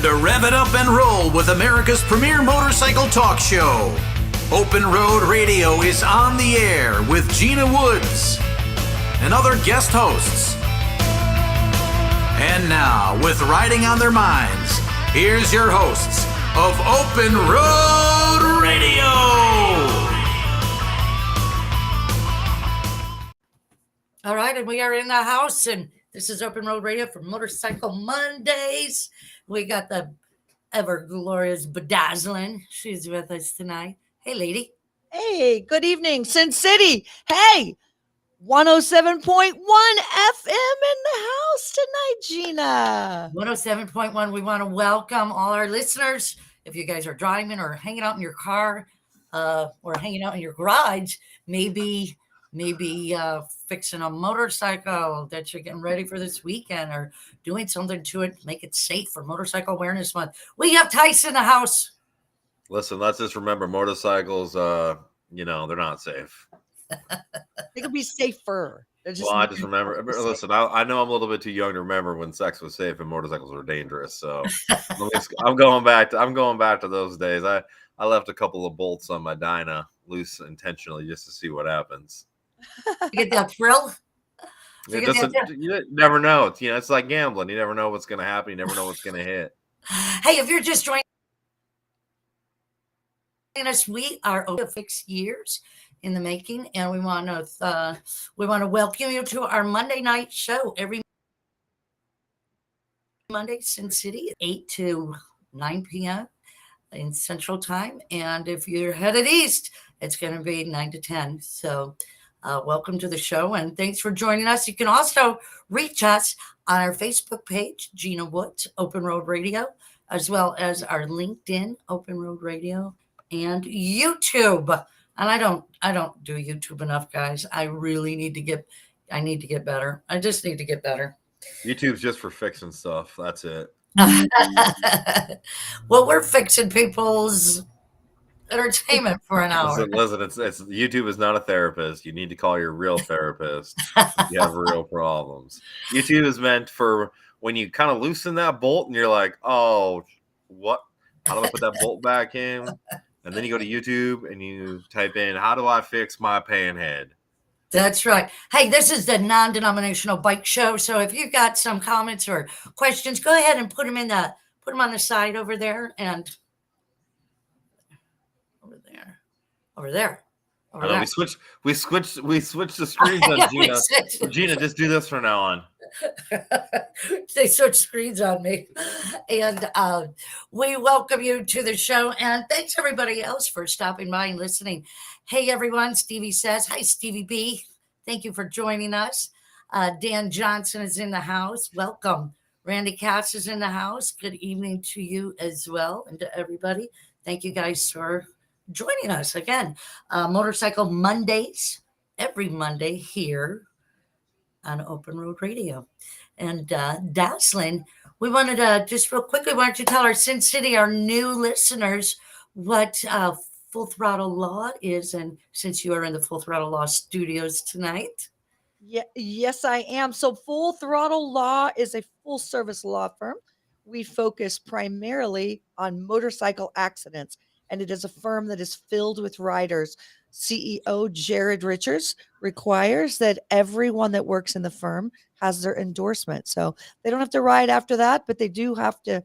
time to rev it up and roll with America's premier motorcycle talk show. Open Road Radio is on the air with Gina Woods and other guest hosts. And now, with riding on their minds, here's your hosts of Open Road Radio. All right, and we are in the house, and this is Open Road Radio for Motorcycle Mondays. We got the ever glorious Dazzlin. She's with us tonight. Hey, lady. Hey, good evening, Sin City. Hey, 107.1 FM in the house tonight, Gina. 107.1. We want to welcome all our listeners. If you guys are driving or hanging out in your car or hanging out in your garage, maybe fixing a motorcycle that you're getting ready for this weekend or doing something to it, make it safe for Motorcycle Awareness Month. We have Tice in the house. Listen, let's just remember motorcycles, they're not safe. They could be safer. I just remember. Listen, I know I'm a little bit too young to remember when sex was safe and motorcycles were dangerous. So I'm going back to those days. I left a couple of bolts on my Dyna loose intentionally just to see what happens. You get that thrill? You never know. It's like gambling. You never know what's going to happen. You never know what's going to hit. Hey, if you're just joining us, we are over 6 years in the making, and we want to welcome you to our Monday night show every Monday, Sin City, 8 to 9 p.m. in Central Time. And if you're headed east, it's going to be 9 to 10. So welcome to the show, and thanks for joining us. You can also reach us on our Facebook page, Gina Woods, Open Road Radio, as well as our LinkedIn, Open Road Radio, and YouTube. And I don't do YouTube enough, guys. I need to get better. I just need to get better. YouTube's just for fixing stuff. That's it. Well, we're fixing people's entertainment for an hour. Listen, it's YouTube is not a therapist. You need to call your real therapist if you have real problems. YouTube is meant for when you kind of loosen that bolt and you're like, oh, what? How do I put that bolt back in? And then you go to YouTube and you type in, how do I fix my panhead? That's right. Hey, this is the non-denominational bike show. So if you've got some comments or questions, go ahead and put them on the side over there and over there. We switched the screens on Gina. Gina, just do this from now on. They switch screens on me. And we welcome you to the show. And thanks everybody else for stopping by and listening. Hey everyone, Stevie says, hi Stevie B. Thank you for joining us. Dan Johnson is in the house. Welcome. Randy Cass is in the house. Good evening to you as well and to everybody. Thank you guys for joining us again. Motorcycle Mondays, every Monday here on Open Road Radio. And Dazzlin, we wanted to just real quickly, why don't you tell our Sin City, our new listeners, what Full Throttle Law is, and since you are in the Full Throttle Law Studios tonight. Yes, I am. So Full Throttle Law is a full-service law firm. We focus primarily on motorcycle accidents, and it is a firm that is filled with riders. CEO Jared Richards requires that everyone that works in the firm has their endorsement. So they don't have to ride after that, but they do have to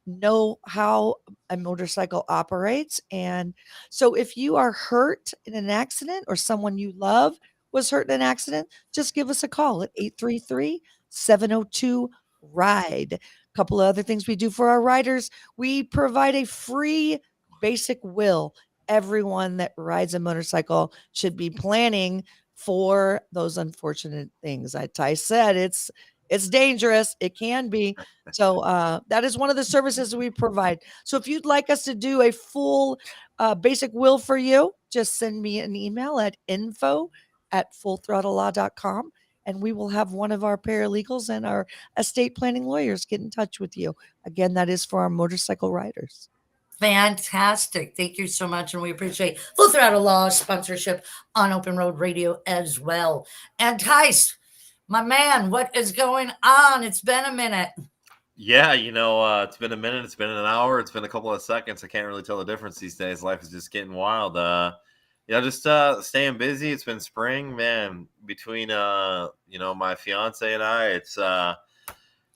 know how a motorcycle operates. And so if you are hurt in an accident or someone you love was hurt in an accident, just give us a call at 833-702-RIDE. A couple of other things we do for our riders. We provide a free basic will. Everyone that rides a motorcycle should be planning for those unfortunate things. Ty said it's dangerous. It can be. So that is one of the services we provide. So if you'd like us to do a full basic will for you, just send me an email at info@fullthrottlelaw.com, and we will have one of our paralegals and our estate planning lawyers get in touch with you. Again, that is for our motorcycle riders. Fantastic. Thank you so much. And we appreciate Full Throttle Law sponsorship on Open Road Radio as well. And Tice, my man, what is going on? It's been a minute. Yeah, it's been a minute, it's been an hour, it's been a couple of seconds. I can't really tell the difference these days. Life is just getting wild. Just staying busy. It's been spring, man. Between my fiance and I, it's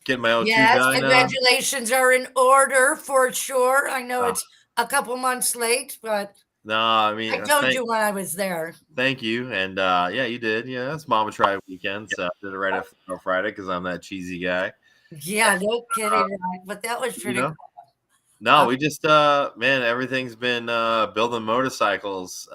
getting my O2 Yes, Dyna. congratulations are in order for sure. I know it's a couple months late, but no, I mean, I told you when I was there. Thank you, and yeah, you did. Yeah, it's Mama Try weekend, so I did it right after Friday because I'm that cheesy guy. Yeah, no kidding, but that was pretty cool. No, we just man, everything's been building motorcycles.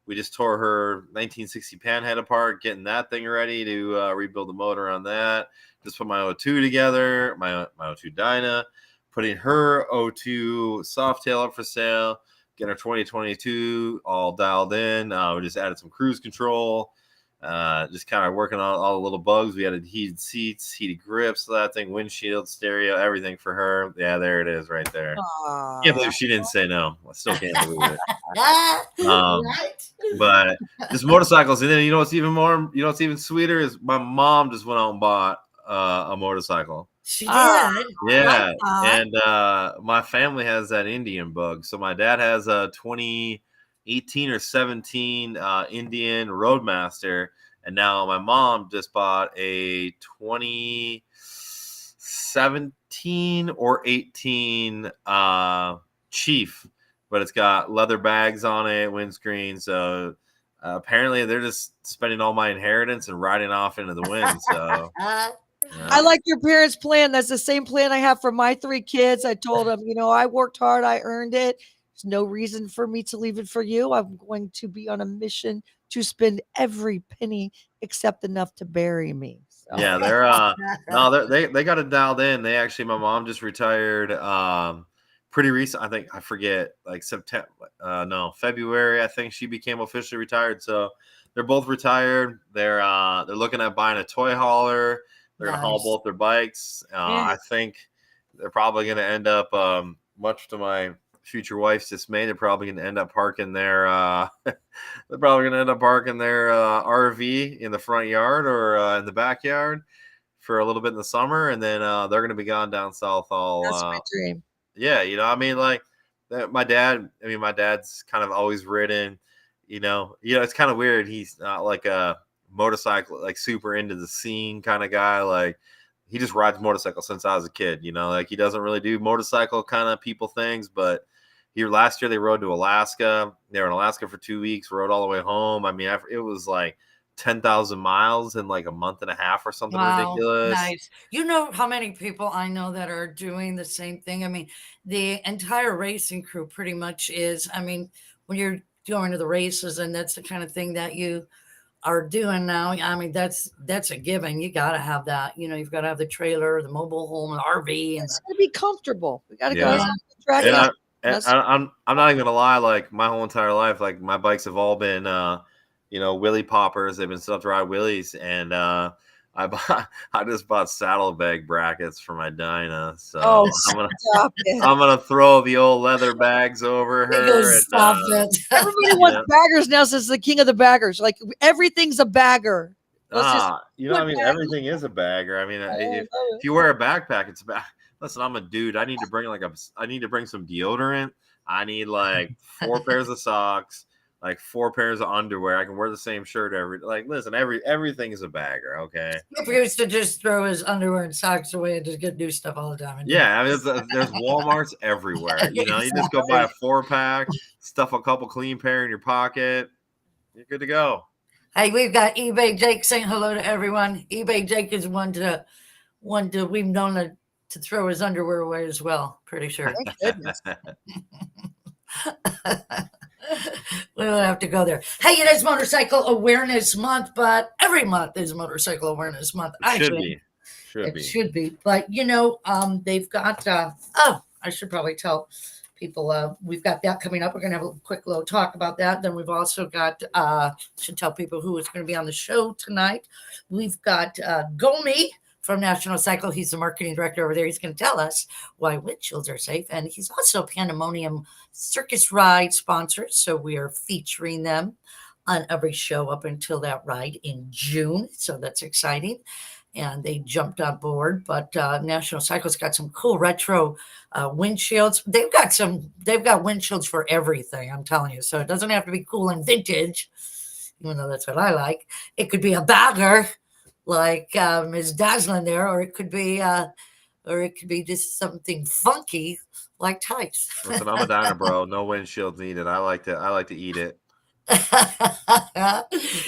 We just tore her 1960 Panhead apart, getting that thing ready to rebuild the motor on that. Just put my O2 together, my O2 Dyna, putting her O2 Softail up for sale, getting our 2022 all dialed in. We just added some cruise control. Just kind of working on all the little bugs. We added heated seats, heated grips, that thing, windshield, stereo, everything for her. Yeah, there it is right there. Can't believe she didn't say no. I still can't believe it. But just motorcycles. And then what's even sweeter is my mom just went out and bought a motorcycle. She did. Yeah. And my family has that Indian bug. So my dad has a 2018 or 17 Indian Roadmaster, and now my mom just bought a 2017 or 18 Chief, but it's got leather bags on it, windscreen. So apparently they're just spending all my inheritance and riding off into the wind. So I like your parents' plan. That's the same plan I have for my 3 kids. I told them, I worked hard, I earned it. There's no reason for me to leave it for you. I'm going to be on a mission to spend every penny except enough to bury me. So. Yeah, they're they got it dialed in. They actually, my mom just retired pretty recent. I think, I forget, like February. I think she became officially retired. So they're both retired. They're looking at buying a toy hauler. They're gonna haul both their bikes. I think they're probably gonna end up, much to my future wife's dismay, they're probably going to end up parking their RV in the front yard or in the backyard for a little bit in the summer, and then they're going to be gone down south all. That's my dream. Yeah, like my dad's kind of always ridden. It's kind of weird. He's not like a motorcycle, like super into the scene kind of guy. Like, he just rides motorcycles since I was a kid. Like, he doesn't really do motorcycle kind of people things, but. Last year they rode to Alaska. They were in Alaska for 2 weeks, rode all the way home. I mean, it was like 10,000 miles in like a month and a half or something ridiculous. Nice. You know how many people I know that are doing the same thing? I mean, the entire racing crew pretty much is. I mean, when you're going to the races and that's the kind of thing that you are doing now, I mean, that's a given. You got to have that. You've got to have the trailer, the mobile home, the RV. It's going to be comfortable. We got to go on the track. And I'm not even gonna lie. Like, my whole entire life, like, my bikes have all been, wheelie poppers. They've been stuff to ride wheelies, and I just bought saddlebag brackets for my Dyna. So I'm gonna throw the old leather bags over her. Everybody wants baggers now. Since the king of the baggers, like, everything's a bagger. Everything is a bagger. I mean, if you wear a backpack, it's a bag. Listen, I'm a dude. I need to bring some deodorant. I need like 4 pairs of socks, like 4 pairs of underwear. I can wear the same shirt everything is a bagger. Okay. He used to just throw his underwear and socks away and just get new stuff all the time. Yeah, I mean, there's Walmarts everywhere. You just go buy a 4-pack, stuff a couple clean pair in your pocket. You're good to go. Hey, we've got eBay Jake saying hello to everyone. eBay Jake is one to we've known to throw his underwear away as well. Pretty sure. Thank goodness. We don't have to go there. Hey, it is Motorcycle Awareness Month, but every month is Motorcycle Awareness Month. Should be. But they've got. I should probably tell people we've got that coming up. We're going to have a quick little talk about that. Then we've also got. Should tell people who is going to be on the show tonight. We've got Gomey from National Cycle. He's the marketing director over there. He's going to tell us why windshields are safe. And he's also Pandemonium Circus Ride sponsor. So we are featuring them on every show up until that ride in June. So that's exciting. And they jumped on board. But National Cycle's got some cool retro windshields. They've got windshields for everything, I'm telling you. So it doesn't have to be cool and vintage, even though that's what I like. It could be a bagger like Ms. Dazzlin there, or it could be just something funky like Tice. Listen, I'm a diner, bro. No windshields needed. I like to eat it.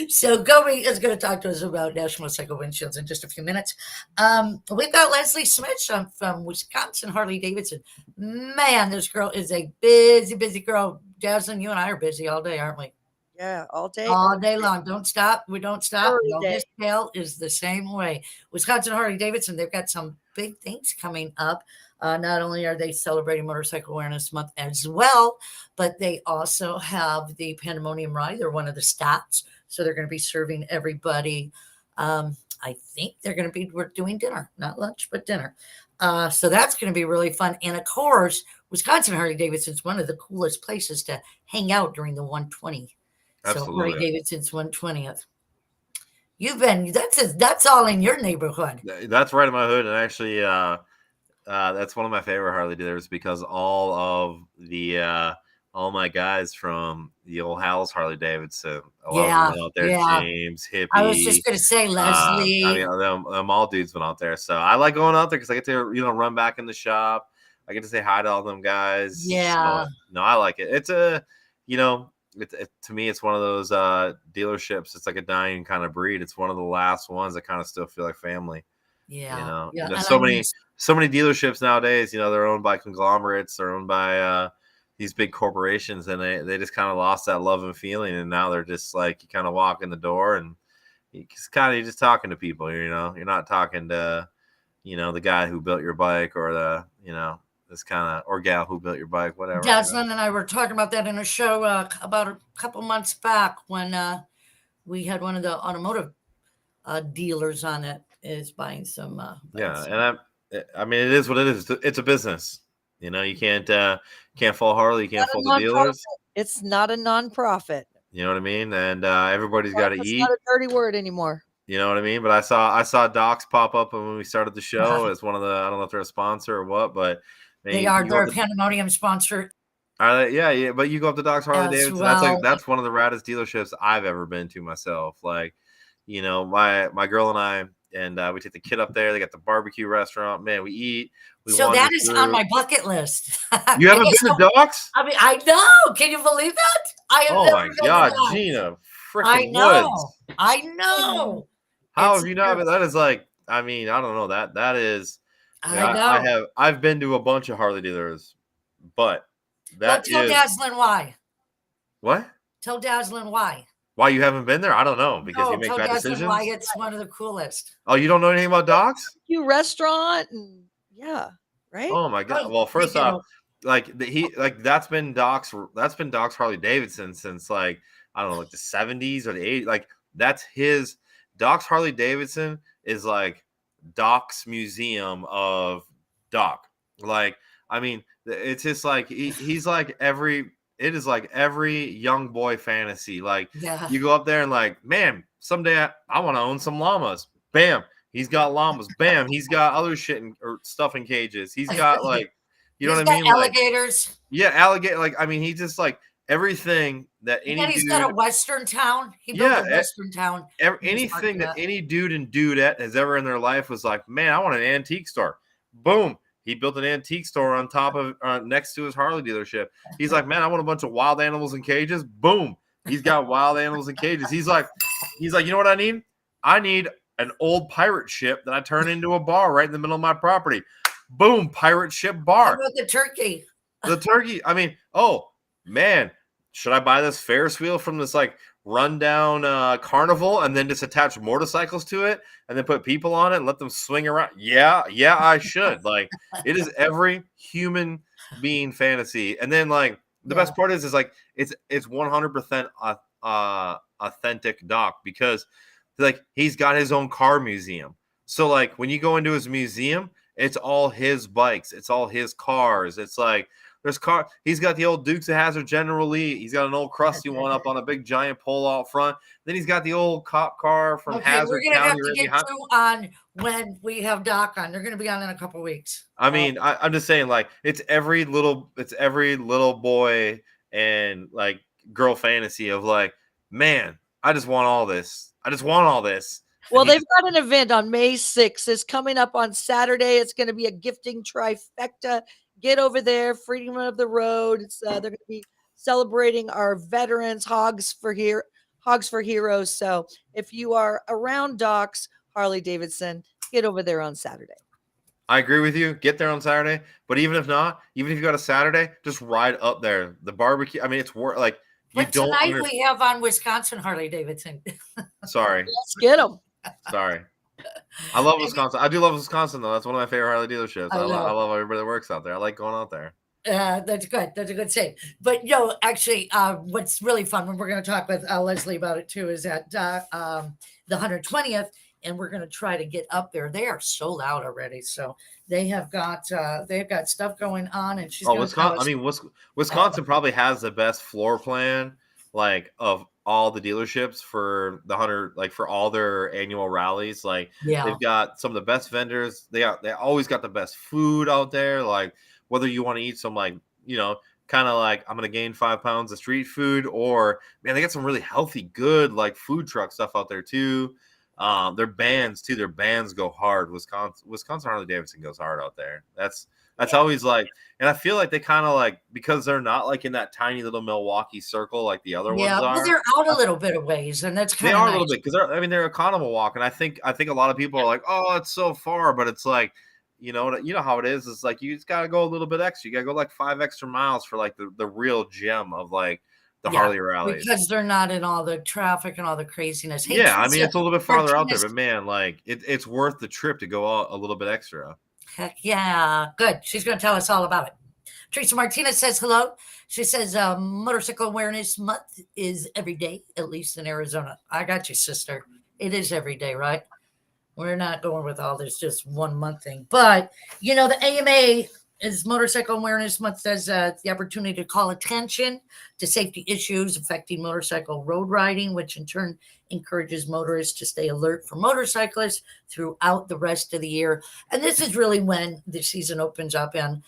So Gomey is going to talk to us about National Cycle windshields in just a few minutes. We've got Leslie Smith from Wisconsin Harley Davidson. Man, this girl is a busy girl. Dazzlin, you and I are busy all day, aren't we? Yeah, all day long. Don't stop. We don't stop. Well, this tale is the same way. Wisconsin Harley Davidson, they've got some big things coming up. Not only are they celebrating Motorcycle Awareness Month as well, but they also have the Pandemonium ride. They're one of the stops. So they're going to be serving everybody. I think we're doing dinner, not lunch, but dinner. So that's going to be really fun. And of course, Wisconsin Harley Davidson is one of the coolest places to hang out during the 120. Absolutely. So Harley Davidson's 120th. That's all in your neighborhood. That's right in my hood. And actually, that's one of my favorite Harley dealers because all my guys from the old Hal's Harley Davidson, a lot of them out there, James, Hippie. I was just going to say Leslie. Them all dudes been out there. So I like going out there because I get to, run back in the shop. I get to say hi to all them guys. Yeah. So, no, I like it. It's to me, it's one of those dealerships. It's like a dying kind of breed. It's one of the last ones that kind of still feel like family. Yeah. There's so many dealerships nowadays, they're owned by conglomerates, they're owned by these big corporations, and they just kind of lost that love and feeling. And now they're just like, you kind of walk in the door and you're just talking to people, you're not talking to, the guy who built your bike or this kind of, or gal who built your bike, whatever. Dazzlin and I were talking about that in a show about a couple months back when we had one of the automotive dealers on it is buying some. And it is what it is. It's a business. You can't fault Harley. You can't fault the dealers. It's not a nonprofit. You know what I mean? And everybody's got to eat. It's not a dirty word anymore. You know what I mean? But I saw Docs pop up when we started the show. It's one of the, I don't know if they're a sponsor or what, but they're a Pandemonium sponsor. Yeah. But you go up to Docs Harley Davidson. Well, that's one of the raddest dealerships I've ever been to myself. Like, my girl and I, and we take the kid up there. They got the barbecue restaurant. Man, we eat. So that is on my bucket list. You haven't been to Docs? I mean, I know. Can you believe that? Oh my God, Gina! Freaking Woods. I know. How have you not been? That is like, I don't know. That is. I know. I've been to a bunch of Harley dealers, but tell Dazzlin why. What? Tell Dazzlin why. Why you haven't been there? I don't know, because you make bad decisions. Why it's one of the coolest. Oh, you don't know anything about Docs? Restaurant and right? Oh my God! Well, first off, that's been Docs Harley Davidson since the 70s or the 80s. That's his. Docs Harley Davidson is like Doc's museum of Doc. It's just like he's like every. It is like every young boy fantasy. You go up there and man, someday I want to own some llamas. Bam, he's got llamas. Bam, he's got other shit or stuff in cages. He's got know what I mean? Alligators. Alligator. He's just everything that any. And he's got a Western town. He built a Western town. Anything that any dude and dudette has ever in their life was like, man, I want an antique store. Boom. He built an antique store on top of next to his Harley dealership. He's like, man, I want a bunch of wild animals in cages. Boom. He's got wild animals in cages. He's like, you know what I need? I need an old pirate ship that I turn into a bar right in the middle of my property. Boom, pirate ship bar. How about the turkey? The turkey. Oh man, should I buy this Ferris wheel from this rundown carnival and then just attach motorcycles to it and then put people on it and let them swing around? Yeah, I should. It is every human being fantasy. And then the best part is it's 100% authentic Doc, because he's got his own car museum. So when you go into his museum, it's all his bikes, it's all his cars. It's He's got the old Dukes of Hazzard General Lee. He's got an old crusty one up on a big giant pole out front. Then he's got the old cop car from Hazard we're gonna County. have to get you on when we have Doc on. They're gonna be on in a couple weeks. I mean, I'm just saying, like, it's every little boy and like girl fantasy of like, man, I just want all this. Well, they've got an event on May 6th. It's coming up on Saturday. It's going to be a gifting trifecta. Get over there, Freedom of the Road. They're going to be celebrating our veterans, Hogs for Heroes. So if you are around Doc's Harley Davidson, get over there on Saturday. I agree with you. Get there on Saturday. But even if not, even if you got a Saturday, just ride up there. The barbecue. I mean, it's like you but don't. Tonight we have on Wisconsin Harley Davidson. Sorry. Let's get them. Sorry. I love Wisconsin. I do love Wisconsin, though. That's one of my favorite Harley dealerships. I love everybody that works out there. I like going out there. That's good. That's a good save. But actually, what's really fun, when we're going to talk with Leslie about it too, is that the 120th, and we're going to try to get up there. They are sold out already, so they've got stuff going on. And she's Wisconsin probably has the best floor plan, like, of all the dealerships for the 100, like, for all their annual rallies. Like, they've got some of the best vendors. They always got the best food out there. Like, whether you want to eat some, like, kind of like, I'm going to gain 5 pounds of street food, or, man, they got some really healthy, good, like, food truck stuff out there too. Their bands too. Their bands go hard. Wisconsin Harley Davidson goes hard out there. That's always like, and I feel like they kind of like, because they're not like in that tiny little Milwaukee circle like the other ones are. Yeah, they're out a little bit of ways, and that's kind of nice. A little bit, because they're a economy walk, and I think a lot of people are like, oh, it's so far, but it's like, you know how it is. It's like you just got to go a little bit extra. You got to go like 5 extra miles for like the real gem of like the Harley rallies, because they're not in all the traffic and all the craziness. Hey, I mean, it's a little bit farther out there, but man, like it's worth the trip to go out a little bit extra. Heck yeah. Good. She's going to tell us all about it. Teresa Martinez says hello. She says Motorcycle Awareness Month is every day, at least in Arizona. I got you, sister. It is every day, right? We're not going with all this just 1 month thing. But, the AMA is Motorcycle Awareness Month, says the opportunity to call attention to safety issues affecting motorcycle road riding, which in turn encourages motorists to stay alert for motorcyclists throughout the rest of the year. And this is really when the season opens up, and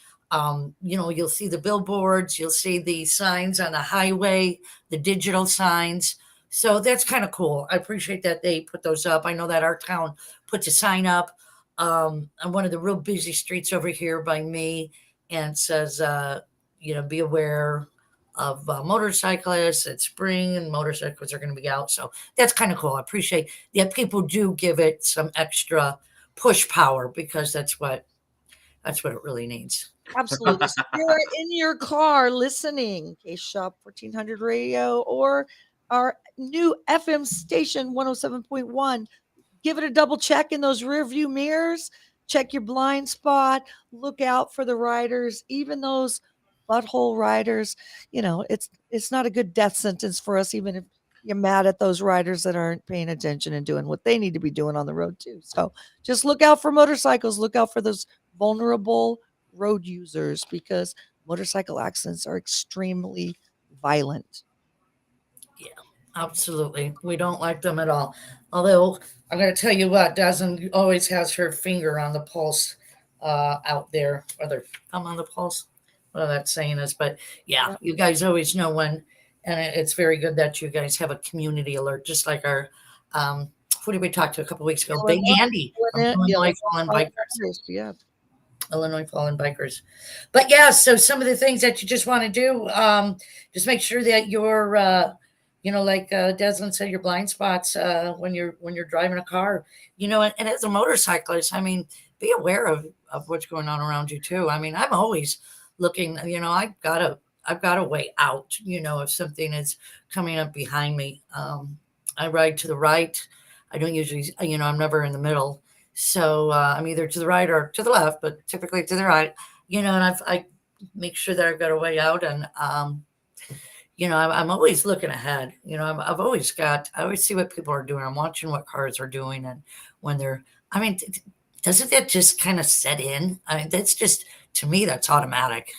you'll see the billboards, you'll see the signs on the highway, the digital signs. So that's kind of cool. I appreciate that they put those up. I know that our town puts a sign up on one of the real busy streets over here by me, and says, be aware of motorcyclists. It's spring and motorcycles are going to be out. So that's kind of cool. I appreciate that people do give it some extra push power, because that's what it really needs. Absolutely. So you're in your car listening, KSHP 1400 radio, or our new FM station 107.1. Give it a double check in those rear view mirrors. Check your blind spot. Look out for the riders, even those butthole riders. It's not a good death sentence for us, even if you're mad at those riders that aren't paying attention and doing what they need to be doing on the road too. So just look out for motorcycles. Look out for those vulnerable road users, because motorcycle accidents are extremely violent. Yeah, absolutely. We don't like them at all. Although I'm going to tell you what, Dazzlin always has her finger on the pulse out there, whether I'm on the pulse, whatever that saying is. But yeah, you guys always know when, and it's very good that you guys have a community alert, just like our, who did we talk to a couple weeks ago? Big Andy. Illinois Fallen Bikers. Yeah. Illinois Fallen Bikers. But yeah, so some of the things that you just want to do, just make sure that you're, like Dazzlin said, your blind spots when you're driving a car, and as a motorcyclist, I mean, be aware of what's going on around you too. I mean, I'm always looking, I've got a way out, if something is coming up behind me. I ride to the right. I don't usually, I'm never in the middle. So I'm either to the right or to the left, but typically to the right, and I make sure that I've got a way out. And, I'm always looking ahead. I always see what people are doing. I'm watching what cars are doing. And when doesn't that just kind of set in? I mean, that's just, to me, that's automatic,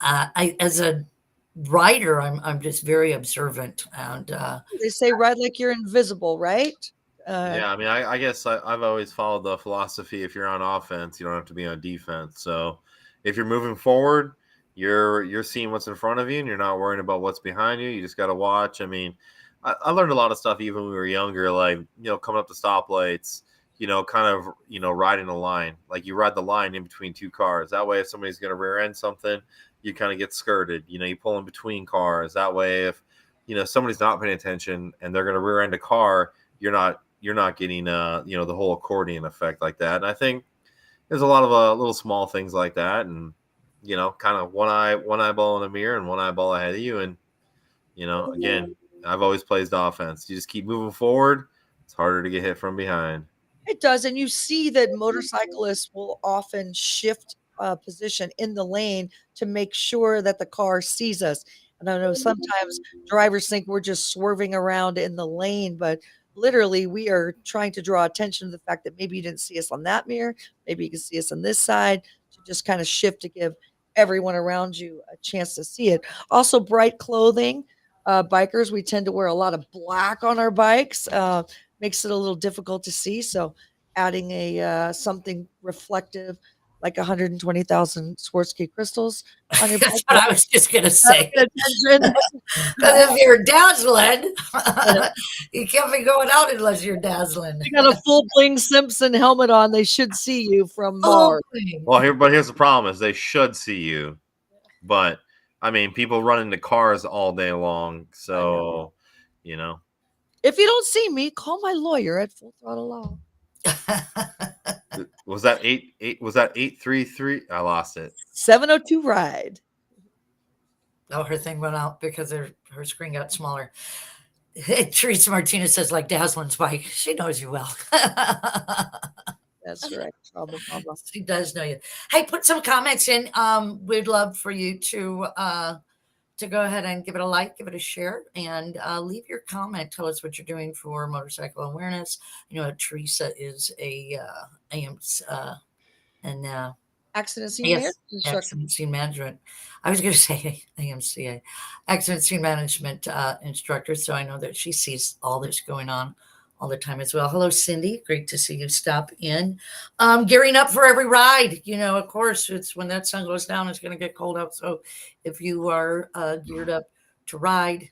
I as a rider, I'm just very observant, and they say ride like you're invisible, right? Yeah, I mean, I guess I've always followed the philosophy: if you're on offense, you don't have to be on defense. So if you're moving forward, you're seeing what's in front of you, and you're not worrying about what's behind you. You just got to watch. I mean, I learned a lot of stuff even when we were younger, like, coming up the stoplights, kind of, riding a line. Like, you ride the line in between two cars. That way, if somebody's going to rear end something, you kind of get skirted. You pull in between cars. That way, if somebody's not paying attention and they're going to rear end a car, you're not getting the whole accordion effect like that. And I think there's a lot of little small things like that, and kind of one eyeball in the mirror and one eyeball ahead of you. And again, I've always played offense. You just keep moving forward. It's harder to get hit from behind. It does, and you see that motorcyclists will often shift position in the lane to make sure that the car sees us. And I know sometimes drivers think we're just swerving around in the lane, but literally we are trying to draw attention to the fact that maybe you didn't see us on that mirror, maybe you can see us on this side, to just kind of shift to give everyone around you a chance to see it. Also, bright clothing. Bikers, we tend to wear a lot of black on our bikes, makes it a little difficult to see. So adding a something reflective like 120,000 Swarovski crystals on your bike. That's what I was just going to say. Because if you're dazzling, you can't be going out unless you're dazzling. You got a full bling Simpson helmet on. They should see you from Mars. Well, here's the problem: is they should see you, but I mean, people run into cars all day long, so If you don't see me, call my lawyer at Full Throttle Law. Was that 833? I lost it. 702 ride. Oh, her thing went out because her screen got smaller. Teresa Martinez says, like Dazzlin's bike. She knows you well. That's right. She does know you. Hey, put some comments in. We'd love for you to go ahead and give it a like, give it a share, and leave your comment. Tell us what you're doing for motorcycle awareness. Teresa is a accident scene management. I was going to say AMCA, accident scene management instructor. So I know that she sees all this going on all the time as well. Hello, Cindy. Great to see you stop in. Gearing up for every ride. Of course, it's when that sun goes down, it's going to get cold out. So if you are geared up to ride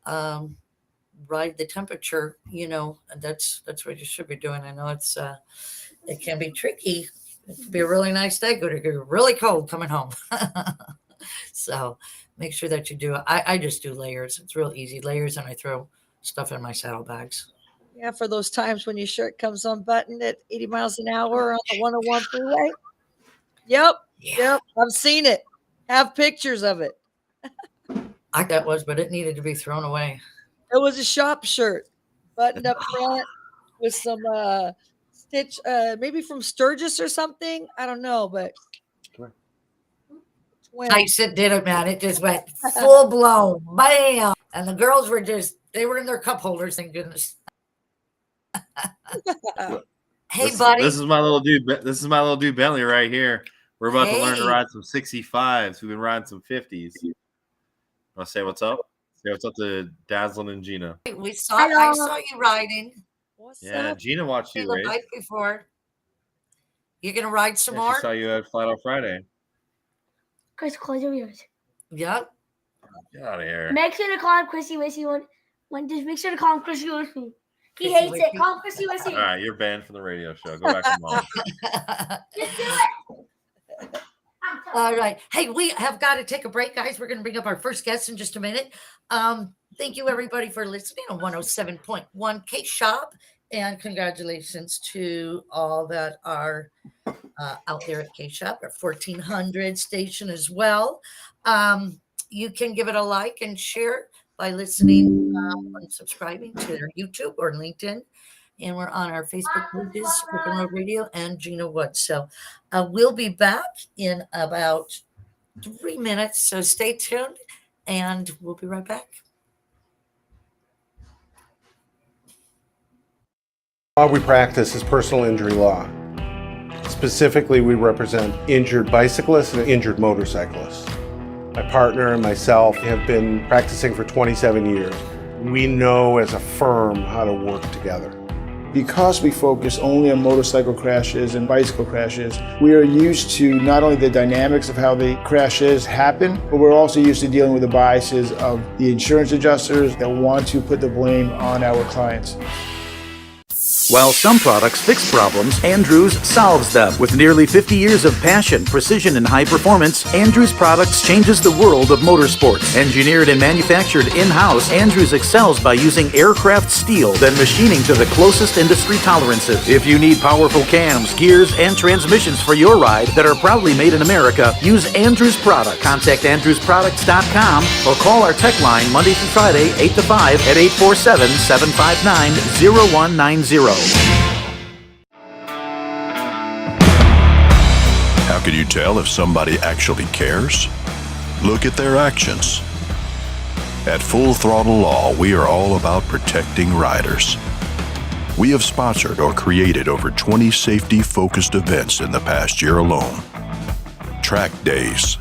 the temperature, that's what you should be doing. I know it can be tricky. It could be a really nice day. It could be really cold coming home. So make sure that you do it. I just do layers. It's real easy. Layers, and I throw stuff in my saddlebags. Yeah, for those times when your shirt comes unbuttoned at 80 miles an hour on the 101 freeway. Yep. I've seen it. Have pictures of it. That was, but it needed to be thrown away. It was a shop shirt, buttoned up front with some stitch, maybe from Sturgis or something. I don't know, but Tice did it, man. It just went full blown, bam. And the girls they were in their cup holders, thank goodness. Hey, buddy. This is my little dude. This is my little dude Bentley right here. We're about to learn to ride some 65s. We've been riding some 50s. Want to say what's up? Say what's up to Dazzlin and Gina. I saw you riding. What's up? Gina watched you race before. You gonna ride some more? She saw you at Flat Out Friday. Chris, close your ears. Yep. Get out of here. Make sure to call him Chrissy Wissy just make sure to call him Chrissy Wissy. He hates it. Call him Chrissy Wissy. All right, you're banned from the radio show. Go back to mom. Just do it. All right. Hey, we have got to take a break, guys. We're going to bring up our first guest in just a minute. Thank you, everybody, for listening on 107.1 KSHP. And congratulations to all that are out there at KSHP, our 1400 station as well. You can give it a like and share by listening and subscribing to their YouTube or LinkedIn. And we're on our Facebook pages, Open Road Radio and Gina Woods. So we'll be back in about 3 minutes. So stay tuned and we'll be right back. Law we practice is personal injury law. Specifically, we represent injured bicyclists and injured motorcyclists. My partner and myself have been practicing for 27 years. We know as a firm how to work together. Because we focus only on motorcycle crashes and bicycle crashes, we are used to not only the dynamics of how the crashes happen, but we're also used to dealing with the biases of the insurance adjusters that want to put the blame on our clients. While some products fix problems, Andrews solves them. With nearly 50 years of passion, precision, and high performance, Andrews Products changes the world of motorsports. Engineered and manufactured in-house, Andrews excels by using aircraft steel, then machining to the closest industry tolerances. If you need powerful cams, gears, and transmissions for your ride that are proudly made in America, use Andrews Products. Contact AndrewsProducts.com or call our tech line Monday through Friday, 8 to 5 at 847-759-0190. How can you tell if somebody actually cares? Look at their actions. At Full Throttle Law, we are all about protecting riders. We have sponsored or created over 20 safety-focused events in the past year alone. Track days,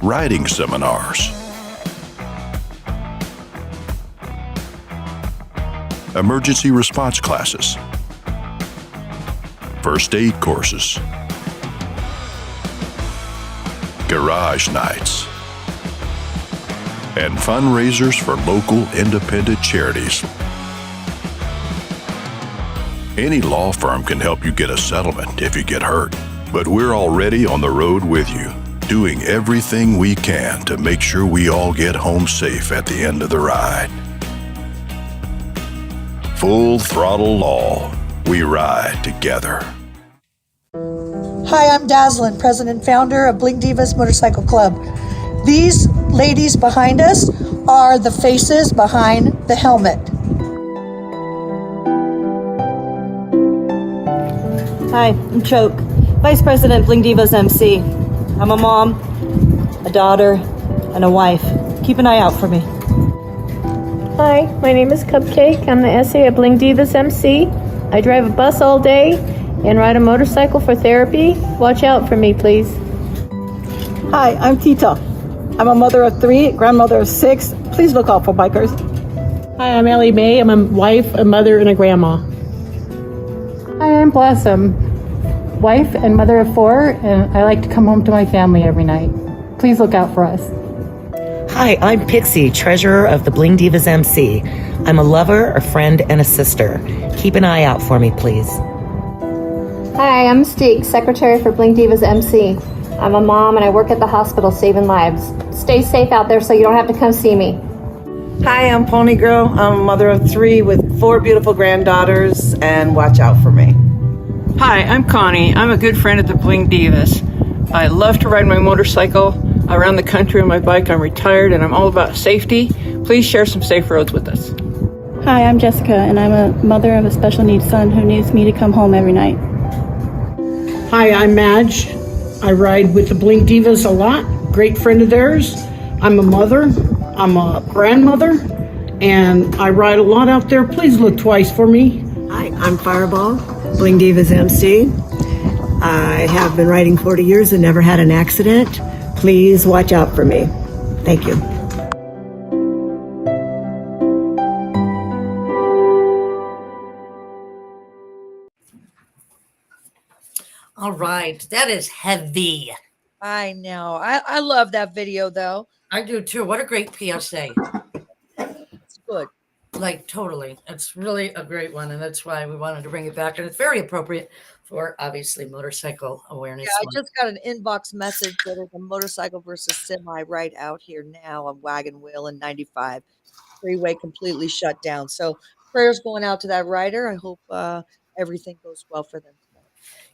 riding seminars, emergency response classes, first aid courses, garage nights, and fundraisers for local independent charities. Any law firm can help you get a settlement if you get hurt, but we're already on the road with you, doing everything we can to make sure we all get home safe at the end of the ride. Full Throttle Law. We ride together. Hi, I'm Dazzlin, president and founder of Bling Divas Motorcycle Club. These ladies behind us are the faces behind the helmet. Hi, I'm Choke, Vice President, Bling Divas MC. I'm a mom, a daughter, and a wife. Keep an eye out for me. Hi, my name is Cupcake. I'm the SA at Bling Divas MC. I drive a bus all day and ride a motorcycle for therapy. Watch out for me, please. Hi, I'm Tita. I'm a mother of 3, grandmother of 6. Please look out for bikers. Hi, I'm Ellie Mae. I'm a wife, a mother, and a grandma. Hi, I'm Blossom, wife and mother of 4, and I like to come home to my family every night. Please look out for us. Hi, I'm Pixie, treasurer of the Bling Divas MC. I'm a lover, a friend, and a sister. Keep an eye out for me, please. Hi, I'm Steek, secretary for Bling Divas MC. I'm a mom and I work at the hospital saving lives. Stay safe out there so you don't have to come see me. Hi, I'm Pony Girl. I'm a mother of 3 with 4 beautiful granddaughters, and watch out for me. Hi, I'm Connie. I'm a good friend at the Bling Divas. I love to ride my motorcycle around the country on my bike. I'm retired and I'm all about safety. Please share some safe roads with us. Hi, I'm Jessica and I'm a mother of a special needs son who needs me to come home every night. Hi, I'm Madge. I ride with the Bling Divas a lot. Great friend of theirs. I'm a mother. I'm a grandmother. And I ride a lot out there. Please look twice for me. Hi, I'm Fireball, Bling Divas MC. I have been riding 40 years and never had an accident. Please watch out for me. Thank you. All right. That is heavy. I know. I love that video, though. I do, too. What a great PSA. It's good. Like, totally. It's really a great one, and that's why we wanted to bring it back. And it's very appropriate for, obviously, Motorcycle Awareness Yeah, I Month. just got an inbox message that there's a motorcycle versus semi right out here now on Wagon Wheel in 95. Freeway completely shut down. So prayers going out to that rider. I hope everything goes well for them.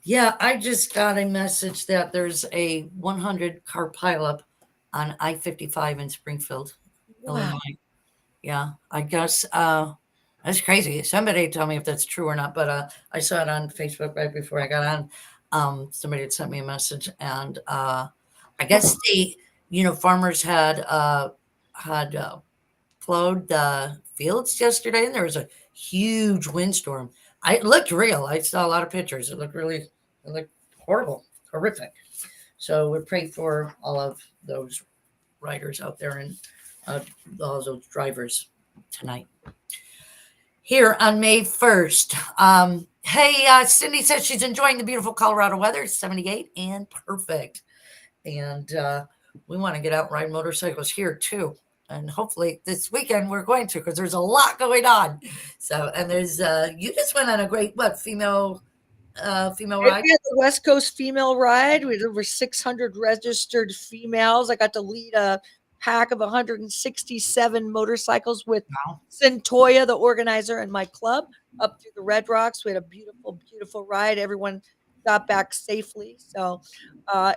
Yeah, I just got a message that there's a 100-car pileup on I-55 in Springfield, Illinois. Yeah, I guess that's crazy. Somebody tell me if that's true or not, but I saw it on Facebook right before I got on. Somebody had sent me a message, and I guess farmers had plowed the fields yesterday, and there was a huge windstorm. It looked real. I saw a lot of pictures. It looked horrible, horrific. So we pray for all of those riders out there and all those drivers tonight. Here on May 1st. Cindy says she's enjoying the beautiful Colorado weather. It's 78 and perfect. And we want to get out and ride motorcycles here too. And hopefully this weekend we're going to, because there's a lot going on. So, and there's, you just went on a great, female ride? We had the West Coast female ride. We had over 600 registered females. I got to lead a pack of 167 motorcycles with Centoya, the organizer, and my club up through the Red Rocks. We had a beautiful, beautiful ride. Everyone got back safely. So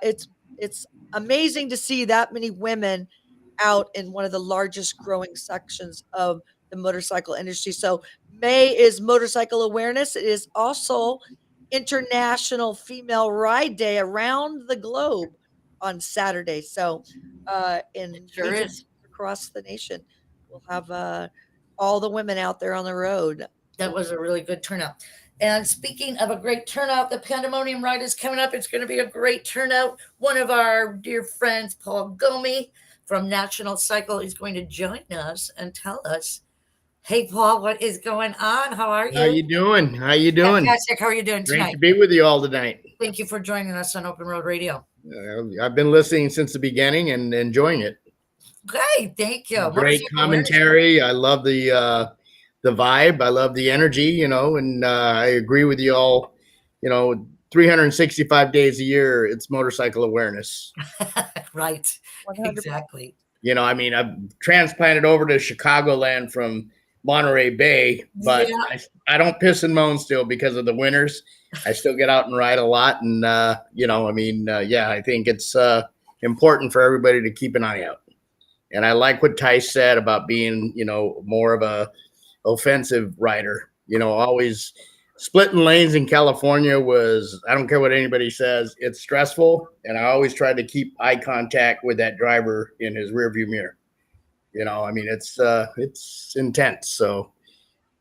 it's amazing to see that many women out in one of the largest growing sections of the motorcycle industry. So May is Motorcycle Awareness. It is also International Female Ride Day around the globe on Saturday. So in across the nation, we'll have all the women out there on the road. That was a really good turnout. And speaking of a great turnout, the Pandemonium ride is coming up. It's going to be a great turnout. One of our dear friends, Paul Gomey from National Cycle, is going to join us and tell us, hey, Paul, what is going on? How are you? How you doing? Fantastic. How are you doing tonight? Great to be with you all tonight. Thank you for joining us on Open Road Radio. I've been listening since the beginning and enjoying it. Great. Thank you. Great commentary. I love the vibe. I love the energy, and I agree with you all. 365 days a year, it's motorcycle awareness. Right. 100%. Exactly. I've transplanted over to Chicagoland from Monterey Bay, but I don't piss and moan still because of the winters. I still get out and ride a lot. And, I think it's important for everybody to keep an eye out. And I like what Tice said about being, more of a offensive rider. Always splitting lanes in California was, I don't care what anybody says, it's stressful. And I always try to keep eye contact with that driver in his rearview mirror. It's intense. So,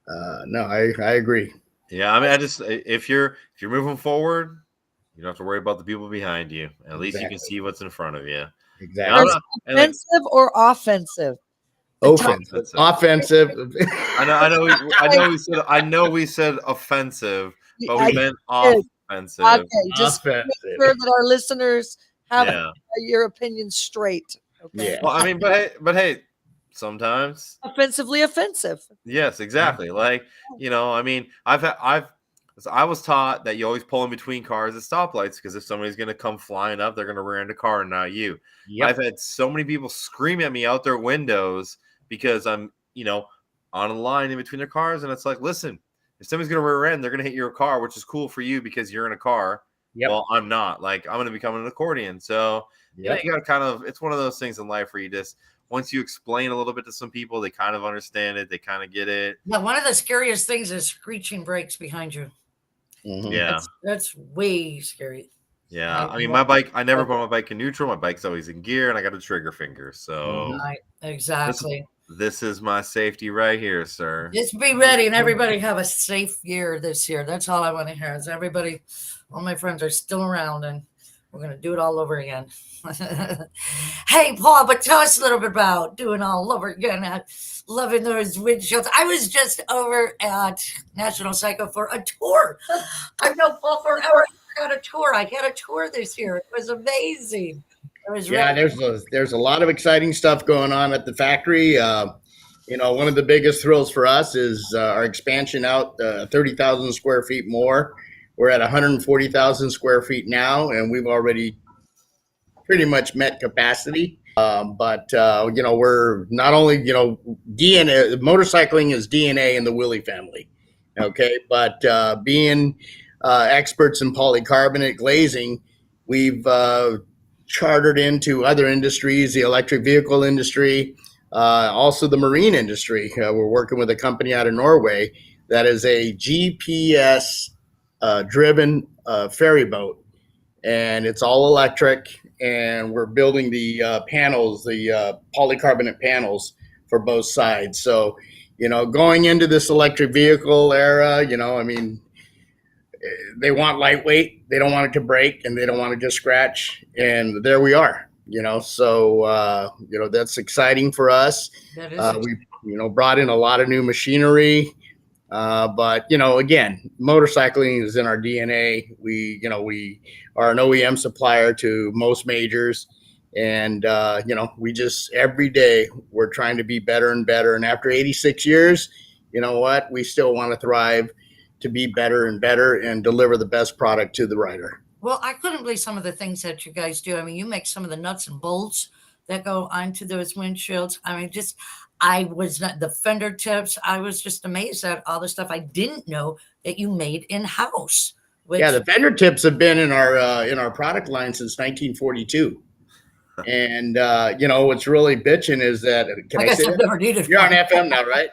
no, I agree. Yeah. if you're moving forward, you don't have to worry about the people behind you. At least you can see what's in front of you. Exactly. Offensive or offensive? Offensive. I know we said offensive, but we meant offensive. Okay, just make sure that our listeners have your opinion straight. Okay. Yeah. Well, but hey, sometimes offensively offensive. Yes, exactly. I was taught that you always pull in between cars at stoplights because if somebody's going to come flying up, they're going to rear into a car and not you. Yep. I've had so many people scream at me out their windows because I'm, on a line in between their cars. And it's like, listen, if somebody's going to rear end, they're going to hit your car, which is cool for you because you're in a car. Yep. Well, I'm not. I'm going to become an accordion. So, you got to it's one of those things in life where you just, once you explain a little bit to some people, they kind of understand it. They kind of get it. Yeah, one of the scariest things is screeching brakes behind you. Mm-hmm. Yeah. That's way scary. Yeah. My bike, I never put my bike in neutral. My bike's always in gear and I got a trigger finger. So exactly. This is my safety right here, sir. Just be ready and everybody have a safe year this year. That's all I want to hear is everybody, all my friends are still around and we're going to do it all over again. Hey, Paul, but tell us a little bit about doing all over again. Loving those windshields. I was just over at National Cycle for a tour. I know Paul forever got a tour. I had a tour this year. It was amazing. It was there's a lot of exciting stuff going on at the factory. One of the biggest thrills for us is our expansion out 30,000 square feet more. We're at 140,000 square feet now, and we've already pretty much met capacity. We're not only, DNA, motorcycling is DNA in the Willie family. Okay. But being experts in polycarbonate glazing, we've chartered into other industries, the electric vehicle industry, also the marine industry. We're working with a company out of Norway that is a GPS driven ferry boat, and it's all electric. And we're building the panels, the polycarbonate panels for both sides. So, going into this electric vehicle era, they want lightweight, they don't want it to break, and they don't want it to scratch. And there we are, so, that's exciting for us. That is We, brought in a lot of new machinery. But again, motorcycling is in our DNA. We are an OEM supplier to most majors, and we just every day we're trying to be better and better. And after 86 years, you know what? We still want to thrive to be better and better and deliver the best product to the rider. Well, I couldn't believe some of the things that you guys do. I mean, you make some of the nuts and bolts that go onto those windshields. I mean, I was not the fender tips. I was just amazed at all the stuff I didn't know that you made in house. Yeah, the fender tips have been in our product line since 1942. And what's really bitching is that I guess I've never needed. You're on FM now, right?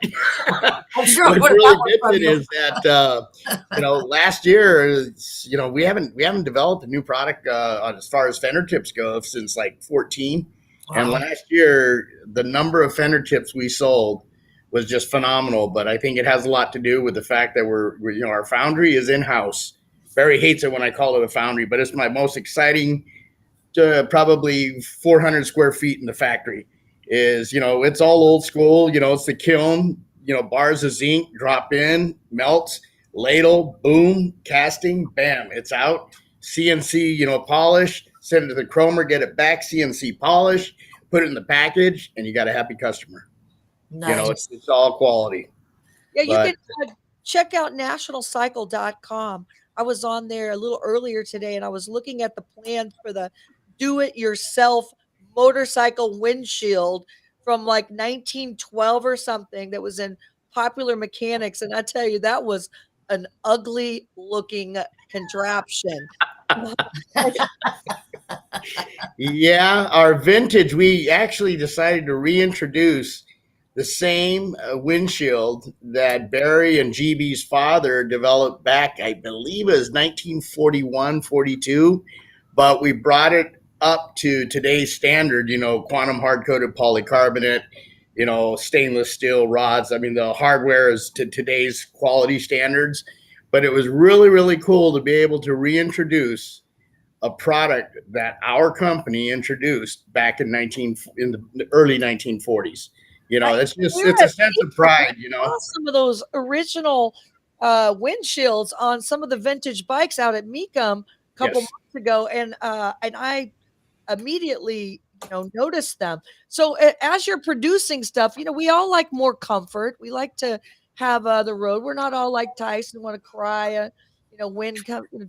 I'm sure. What's really bitching is that last year, we haven't developed a new product as far as fender tips go since like 14. Wow. And last year, the number of fender tips we sold was just phenomenal. But I think it has a lot to do with the fact that our foundry is in-house. Barry hates it when I call it a foundry, but it's my most exciting, probably 400 square feet in the factory. It's all old school. It's the kiln, bars of zinc, drop in, melts, ladle, boom, casting, bam, it's out. CNC, polish. Send it to the chromer, get it back, CNC polish, put it in the package, and you got a happy customer. Nice. It's all quality. Yeah, you can check out nationalcycle.com. I was on there a little earlier today, and I was looking at the plans for the do-it-yourself motorcycle windshield from like 1912 or something that was in Popular Mechanics. And I tell you, that was an ugly-looking contraption. Yeah, our vintage, we actually decided to reintroduce the same windshield that Barry and GB's father developed back, I believe it was 1941, 42, but we brought it up to today's standard, quantum hard-coated polycarbonate, stainless steel rods. I mean, the hardware is to today's quality standards, but it was really, really cool to be able to reintroduce a product that our company introduced back in the early 1940s. It's a sense of pride, Some of those original windshields on some of the vintage bikes out at Mecum a couple months ago, and I immediately noticed them. So as you're producing stuff, we all like more comfort. We like to have the road. We're not all like Tice and want to cry,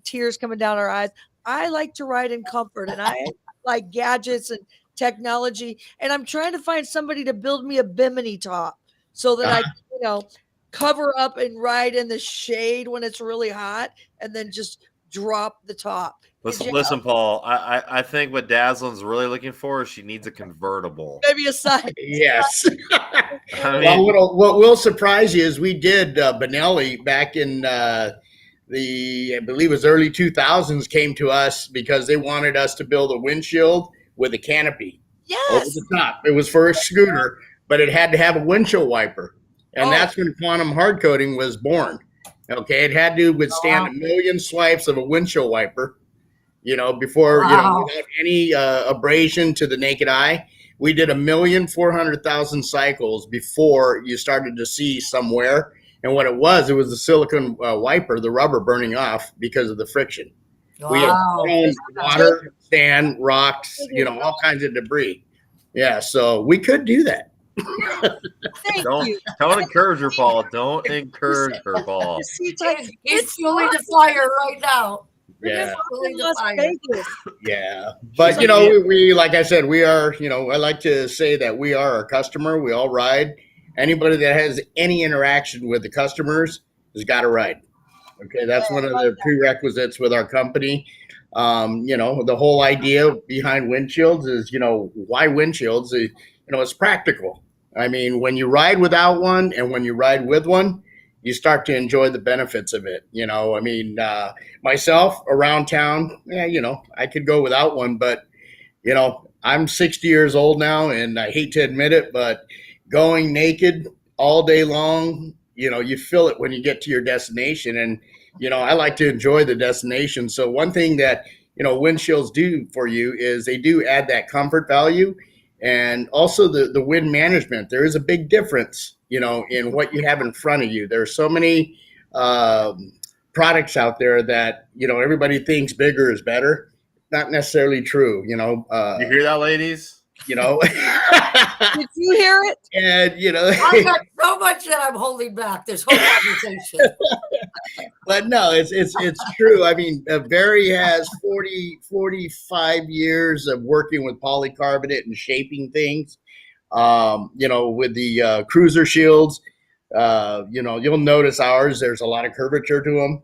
tears coming down our eyes. I like to ride in comfort, and I like gadgets and technology, and I'm trying to find somebody to build me a bimini top so that I can, cover up and ride in the shade when it's really hot, and then just drop the top. Listen, Paul, I think what Dazzlin's really looking for is she needs a convertible. Maybe a side. Yes. What will surprise you is we did Benelli back in I believe it was early 2000s, came to us because they wanted us to build a windshield with a canopy over the top. It was for a scooter, but it had to have a windshield wiper. And that's when quantum hard coating was born. Okay, it had to withstand 1 million swipes of a windshield wiper, before, without any abrasion to the naked eye. We did 1,400,000 cycles before you started to see some wear. And what it was the silicone wiper, the rubber burning off because of the friction. Wow. We had water, sand, rocks, all kinds of debris. Yeah, so we could do that. Don't encourage her, Paul. Don't encourage her, Paul. It's fueling the fire right now. Yeah. Yeah. But we like I said, we are, I like to say that we are a customer. We all ride. Anybody that has any interaction with the customers has got to ride. Okay, that's one of the prerequisites with our company. The whole idea behind windshields is, why windshields? It's practical. I mean, when you ride without one and when you ride with one, you start to enjoy the benefits of it. Myself around town, I could go without one, but, I'm 60 years old now, and I hate to admit it, but going naked all day long, you feel it when you get to your destination. And I like to enjoy the destination. So one thing that, windshields do for you is they do add that comfort value and also the wind management. There is a big difference, in what you have in front of you. There are so many products out there that, everybody thinks bigger is better. Not necessarily true, You hear that, ladies? Did you hear it? And I got so much that I'm holding back this whole conversation. But no, it's true. I mean, Barry has 45 years of working with polycarbonate and shaping things. With the cruiser shields, you'll notice ours, there's a lot of curvature to them.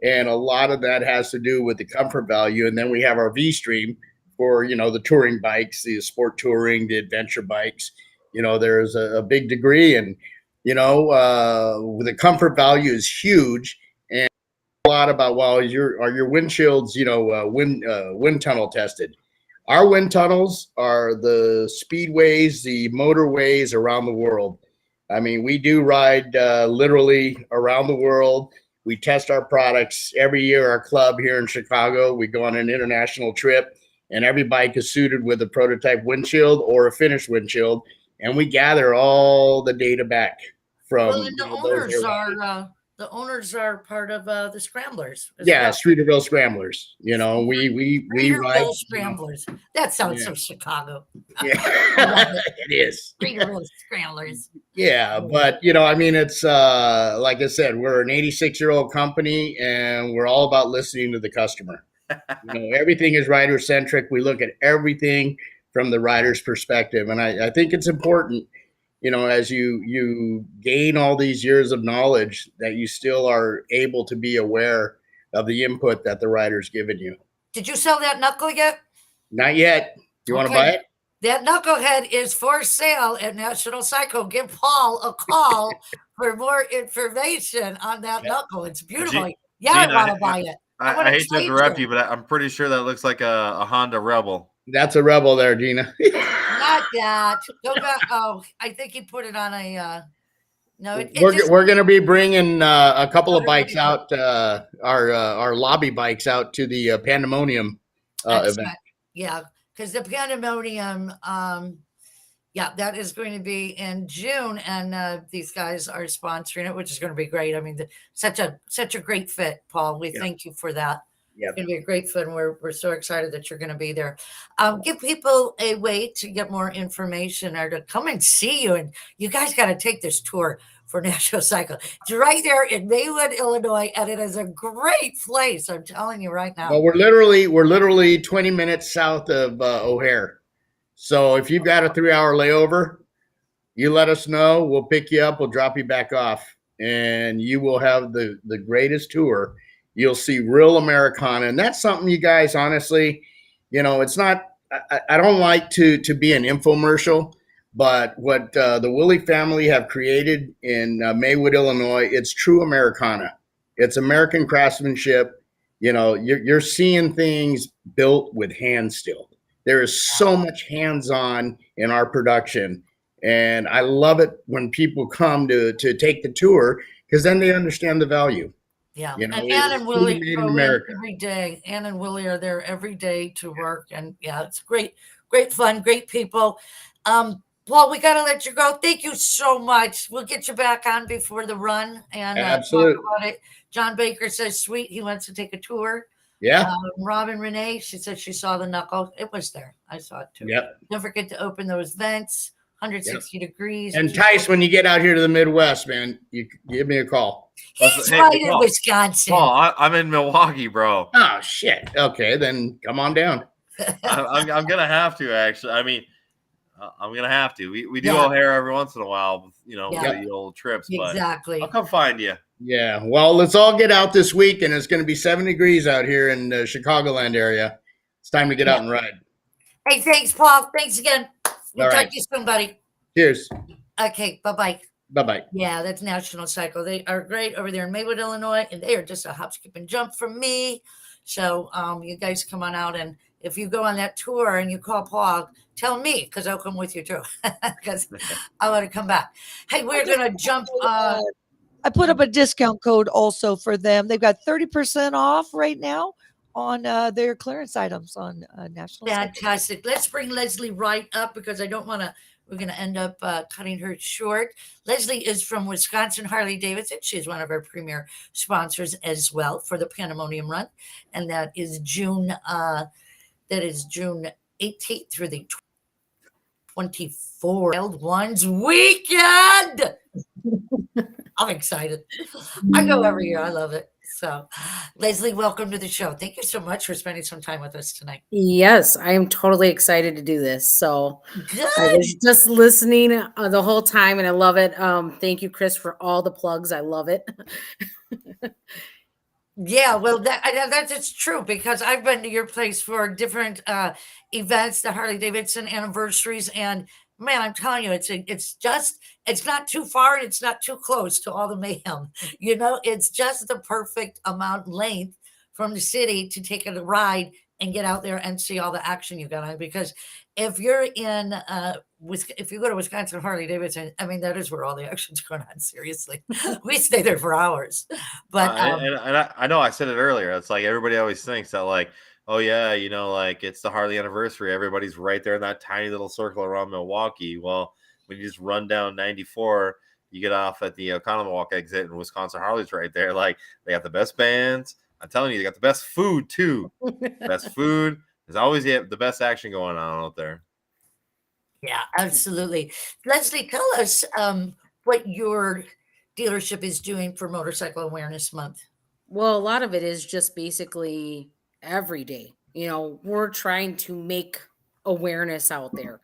And a lot of that has to do with the comfort value. And then we have our V-Stream for, the touring bikes, the sport touring, the adventure bikes. There's a big degree. And, the comfort value is huge. And a lot about, are your windshields, wind tunnel tested? Our wind tunnels are the speedways, the motorways around the world. I mean, we do ride literally around the world. We test our products every year. Our club here in Chicago, we go on an international trip, and every bike is suited with a prototype windshield or a finished windshield, and we gather all the data back from. Well, and the owners are part of the Scramblers. Yeah, well. Streeterville Scramblers. We ride Scramblers. That sounds so Chicago. Yeah, it is. Streeterville Scramblers. Yeah, but it's like I said, we're an 86-year-old company, and we're all about listening to the customer. Everything is rider centric. We look at everything from the rider's perspective, and I think it's important. As you gain all these years of knowledge, that you still are able to be aware of the input that the rider's given you. Did you sell that knuckle yet? Not yet. You want to buy it? That knucklehead is for sale at National Cycle. Give Paul a call for more information on that knuckle. It's beautiful. Gina, I want to buy it. I hate to interrupt you, but I'm pretty sure that looks like a Honda Rebel. That's a Rebel there, Gina. Not that. Go back. Oh, I think he put it on a. No, we're going to be bringing a couple of bikes out, our lobby bikes out to the Pandemonium event. Yeah, because the Pandemonium, that is going to be in June, and these guys are sponsoring it, which is going to be great. I mean, such a great fit, Paul. We thank you for that. It's going to be a great fit, and we're so excited that you're going to be there. Give people a way to get more information or to come and see you. And you guys got to take this tour for National Cycle. It's right there in Maywood, Illinois, and it is a great place. I'm telling you right now. Well, we're literally 20 minutes south of O'Hare. So if you've got a 3-hour layover, you let us know. We'll pick you up. We'll drop you back off, and you will have the greatest tour. You'll see real Americana. And that's something you guys, honestly, it's not, I don't like to be an infomercial, but what the Willie family have created in Maywood, Illinois, it's true Americana. It's American craftsmanship. You're seeing things built with hands still. There is so much hands-on in our production. And I love it when people come to take the tour, because then they understand the value. Yeah, and Ann and Willie go in every day. Ann and Willie are there every day to work, and it's great fun, great people. Paul, we got to let you go. Thank you so much. We'll get you back on before the run and talk about it. John Baker says, sweet, he wants to take a tour. Yeah. Robin Renee, she said she saw the knuckle. It was there. I saw it too. Yep. Don't forget to open those vents. 160 degrees. And Tice, when you get out here to the Midwest, man, you give me a call. He's right in Wisconsin. Paul, I'm in Milwaukee, bro. Oh, shit. Okay, then come on down. I'm going to have to, actually. I mean, I'm going to have to. We do O'Hare every once in a while, the old trips. But exactly. I'll come find you. Yeah, well, let's all get out this week, and it's going to be 7 degrees out here in the Chicagoland area. It's time to get out and ride. Hey, thanks, Paul. Thanks again. We'll talk to you soon, buddy. Cheers. Okay, bye-bye. Bye-bye. Yeah, that's National Cycle. They are great over there in Maywood, Illinois, and they are just a hop, skip, and jump from me. So you guys come on out, and if you go on that tour and you call Paul, tell me, because I'll come with you too, because I want to come back. Hey, we're going to jump I put up a discount code also for them. They've got 30% off right now on their clearance items on National. Fantastic. Let's bring Leslie right up because I don't want to. We're going to end up cutting her short. Leslie is from Wisconsin Harley Davidson. She's one of our premier sponsors as well for the Pandemonium run, and that is June 18th through the 24th. Wild Ones weekend. I'm excited. I go every year. I love it. So, Leslie, welcome to the show. Thank you so much for spending some time with us tonight. Yes, I am totally excited to do this. So Good. I was just listening the whole time, and I love it. Thank you, Chris, for all the plugs. I love it. Yeah, well, that's true because I've been to your place for different events, the Harley Davidson anniversaries, and man, I'm telling you, it's not too far and it's not too close to all the mayhem. It's just the perfect amount length from the city to take a ride and get out there and see all the action you got on. Because if you're in if you go to Wisconsin Harley Davidson, I mean, that is where all the action's going on. Seriously, we stay there for hours. But I know I said it earlier. It's like everybody always thinks that like, oh yeah, like it's the Harley anniversary. Everybody's right there in that tiny little circle around Milwaukee. Well, when you just run down 94, you get off at the Oconomowoc exit, and Wisconsin Harley's right there. Like they got the best bands. I'm telling you, they got the best food too. Best food. There's always the best action going on out there. Yeah, absolutely. Leslie, tell us what your dealership is doing for Motorcycle Awareness Month. Well, a lot of it is just basically every day. We're trying to make awareness out there.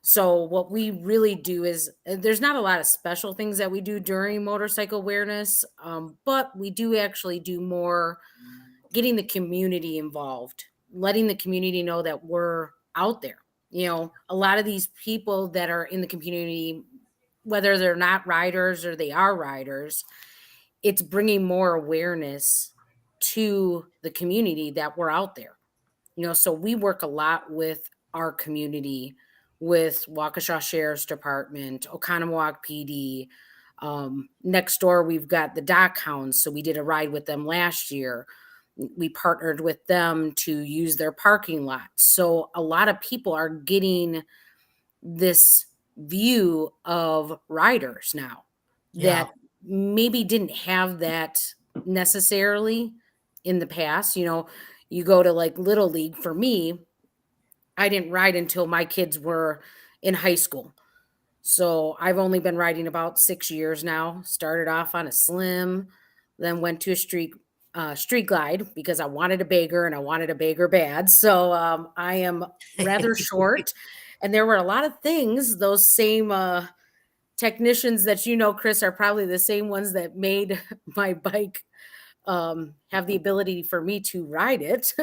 So what we really do is there's not a lot of special things that we do during motorcycle awareness, but we do actually do more getting the community involved, letting the community know that we're out there. A lot of these people that are in the community, whether they're not riders or they are riders, it's bringing more awareness to the community that we're out there. So we work a lot with our community, with Waukesha Sheriff's Department, Oconomowoc PD. Next door, we've got the Dock Hounds. So we did a ride with them last year. We partnered with them to use their parking lot. So a lot of people are getting this view of riders now that maybe didn't have that necessarily in the past. You go to like Little League. For me, I didn't ride until my kids were in high school. So I've only been riding about 6 years now. Started off on a slim, then went to a street glide because I wanted a bagger and I wanted a bagger bad. So I am rather short. And there were a lot of things, those same technicians that Chris, are probably the same ones that made my bike have the ability for me to ride it.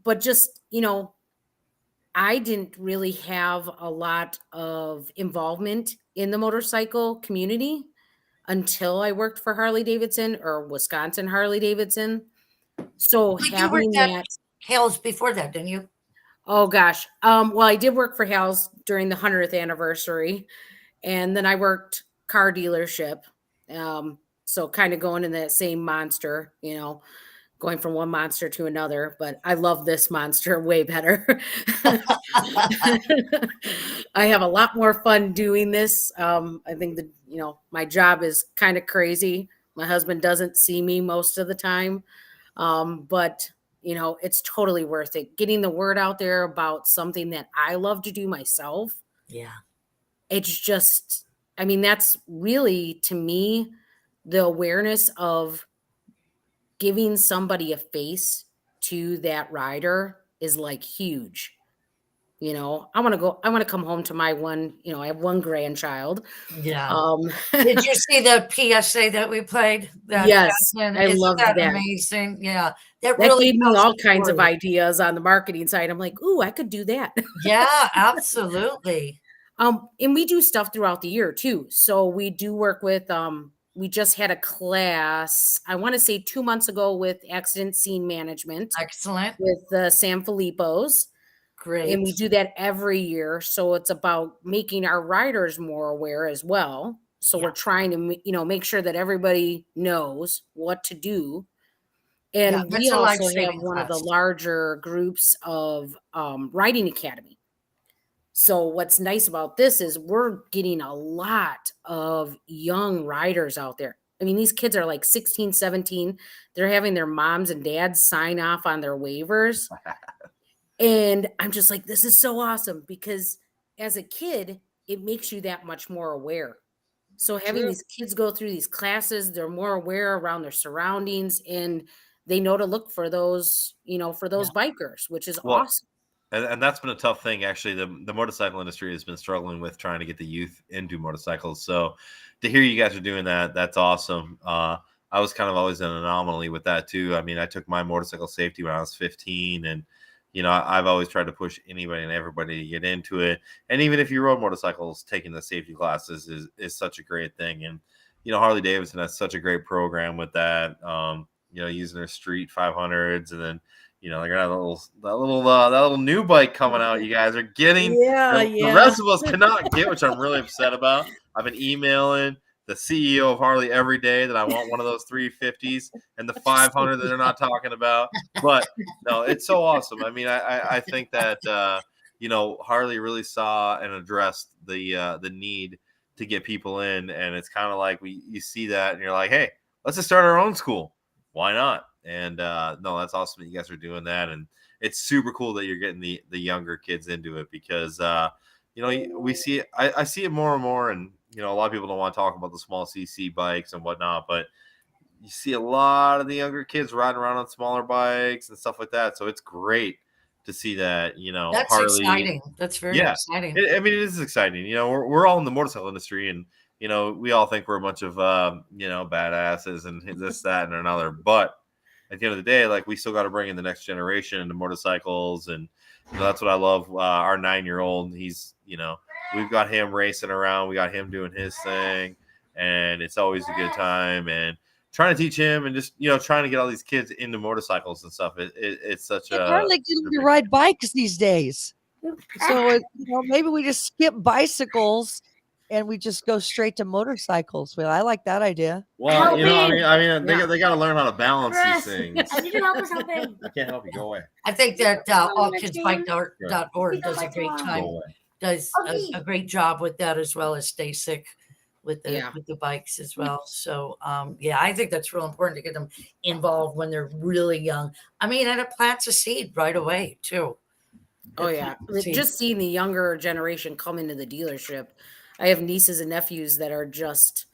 But just, I didn't really have a lot of involvement in the motorcycle community until I worked for Harley Davidson or Wisconsin Harley Davidson. So having that Hales before that, didn't you? Oh gosh. Well, I did work for Hales during the 100th anniversary, and then I worked car dealership. So kind of going in that same monster, going from one monster to another, but I love this monster way better. I have a lot more fun doing this. I think that, my job is kind of crazy. My husband doesn't see me most of the time. But it's totally worth it. Getting the word out there about something that I love to do myself. Yeah. It's just, that's really, to me, the awareness of giving somebody a face to that rider is like huge. I want to come home to my one, I have one grandchild. Yeah. Did you see the PSA that we played? Yes. I love that. Amazing. Yeah. That really gave me all kinds of ideas on the marketing side. I'm like, ooh, I could do that. Yeah, absolutely. And we do stuff throughout the year too. So we do work with, we just had a class, I want to say 2 months ago, with accident scene management. Excellent. With San Filippo's. Great. And we do that every year. So it's about making our riders more aware as well. So we're trying to, make sure that everybody knows what to do. And we also have one of the larger groups of riding academy. So what's nice about this is we're getting a lot of young riders out there. I mean, these kids are like 16, 17. They're having their moms and dads sign off on their waivers. And I'm just like, this is so awesome, because as a kid, it makes you that much more aware. So having these kids go through these classes, they're more aware around their surroundings, and they know to look for those, for those bikers, which is awesome. And that's been a tough thing. Actually, the motorcycle industry has been struggling with trying to get the youth into motorcycles. So to hear you guys are doing that, that's awesome. I was kind of always an anomaly with that too. I mean, I took my motorcycle safety when I was 15, and I've always tried to push anybody and everybody to get into it. And even if you rode motorcycles, taking the safety classes is such a great thing. And Harley Davidson has such a great program with that. Using their street 500s, and then they got that little new bike coming out. You guys are getting. The rest of us cannot get, which I'm really upset about. I've been emailing the CEO of Harley every day that I want one of those 350s and the 500 that they're not talking about. But no, it's so awesome. I mean, I think that Harley really saw and addressed the need to get people in, and it's kind of like you see that and you're like, hey, let's just start our own school. Why not? And no, that's awesome that you guys are doing that, and it's super cool that you're getting the younger kids into it, because we see it. I see it more and more, and a lot of people don't want to talk about the small CC bikes and whatnot, but you see a lot of the younger kids riding around on smaller bikes and stuff like that. So it's great to see that. That's Harley, exciting. That's very exciting. I mean, it is exciting. We're all in the motorcycle industry, and we all think we're a bunch of badasses and this, that, and another. But at the end of the day, like, we still got to bring in the next generation into motorcycles, and that's what I love. Our 9-year-old, he's we've got him racing around, we got him doing his thing, and it's always a good time. And trying to teach him, and just trying to get all these kids into motorcycles and stuff. It's such a hard to get them to ride bikes these days. So maybe we just skip bicycles and we just go straight to motorcycles. Well, I like that idea. Well, they got to learn how to balance these things. I need your help with something. I can't help you. Go away. I think that allkidsbike.org does a great time. Does a great job with that, as well as Stay Sick with the bikes as well. So I think that's real important to get them involved when they're really young. I mean, and it plants a seed right away too. Oh yeah, just seeing the younger generation come into the dealership. I have nieces and nephews that are just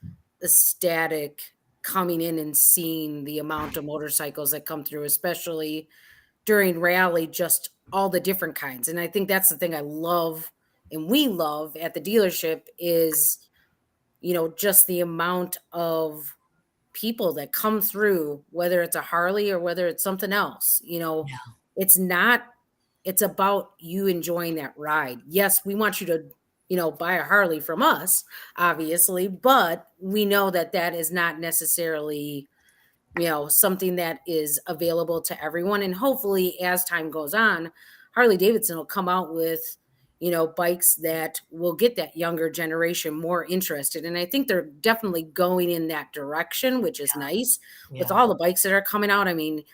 ecstatic coming in and seeing the amount of motorcycles that come through, especially during rally, just all the different kinds. And I think that's the thing I love, and we love at the dealership, is, just the amount of people that come through, whether it's a Harley or whether it's something else. It's about you enjoying that ride. Yes, we want you to buy a Harley from us, obviously, but we know that is not necessarily, something that is available to everyone. And hopefully, as time goes on, Harley Davidson will come out with, bikes that will get that younger generation more interested. And I think they're definitely going in that direction, which is nice with all the bikes that are coming out. I mean,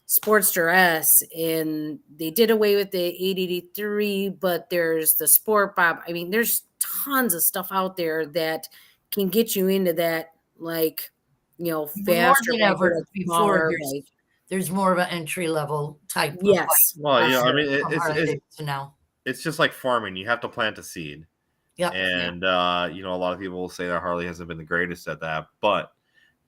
Sportster S, and they did away with the 883, but there's the Sport Bob. I mean, there's tons of stuff out there that can get you into that, faster. More than ever before, there's more of an entry level type. Yes. Well, I mean, it's just like farming. You have to plant a seed. Yeah. And a lot of people will say that Harley hasn't been the greatest at that, but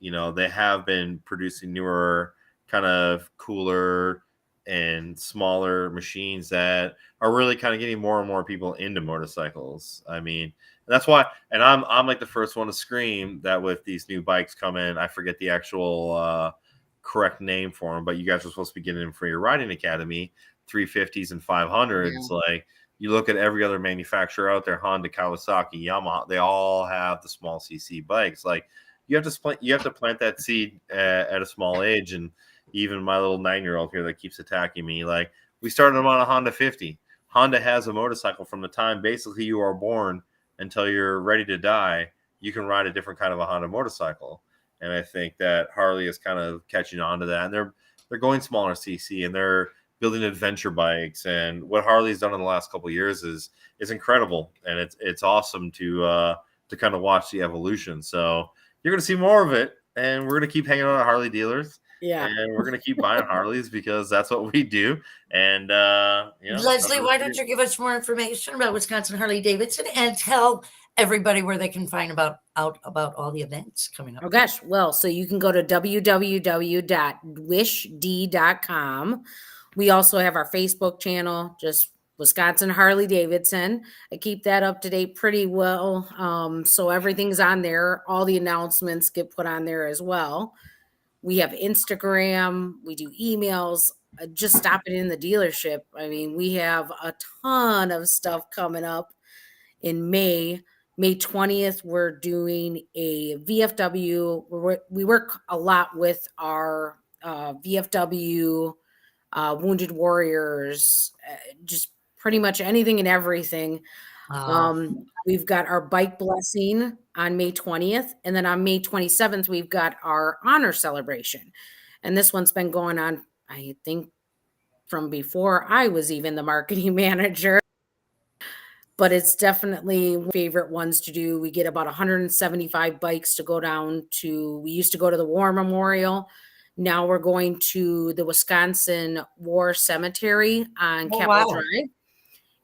they have been producing newer, kind of cooler and smaller machines that are really kind of getting more and more people into motorcycles. I mean, that's why, and I'm like the first one to scream that with these new bikes coming, I forget the actual correct name for them, but you guys are supposed to be getting them for your riding academy, 350s and 500s. Yeah. Like, you look at every other manufacturer out there, Honda, Kawasaki, Yamaha, they all have the small CC bikes. Like, you have to plant that seed at a small age. And even my little 9-year-old here that keeps attacking me, like, we started him on a Honda 50. Honda has a motorcycle from the time basically you are born until you're ready to die. you can ride a different kind of a Honda motorcycle. And I think that Harley is kind of catching on to that. And they're going smaller CC, and they're building adventure bikes. And what Harley's done in the last couple of years is incredible. And it's awesome to kind of watch the evolution. So you're going to see more of it. And we're going to keep hanging out at Harley dealers. Yeah. And we're going to keep buying Harleys because that's what we do. And, Leslie, why don't you give us more information about Wisconsin Harley-Davidson and tell everybody where they can find out about all the events coming up? Oh, gosh. Well, so you can go to www.wishd.com. We also have our Facebook channel, just Wisconsin Harley-Davidson. I keep that up to date pretty well. So everything's on there. All the announcements get put on there as well. We have Instagram. We do emails. Just stop it in the dealership. I mean, we have a ton of stuff coming up in May. May 20th, we're doing a VFW. We work a lot with our VFW Wounded Warriors, just pretty much anything and everything. We've got our bike blessing on May 20th. And then on May 27th, we've got our honor celebration. And this one's been going on, I think, from before I was even the marketing manager. But it's definitely favorite ones to do. We get about 175 bikes to go down to. We used to go to the War Memorial. Now we're going to the Wisconsin War Cemetery on Capitol Drive.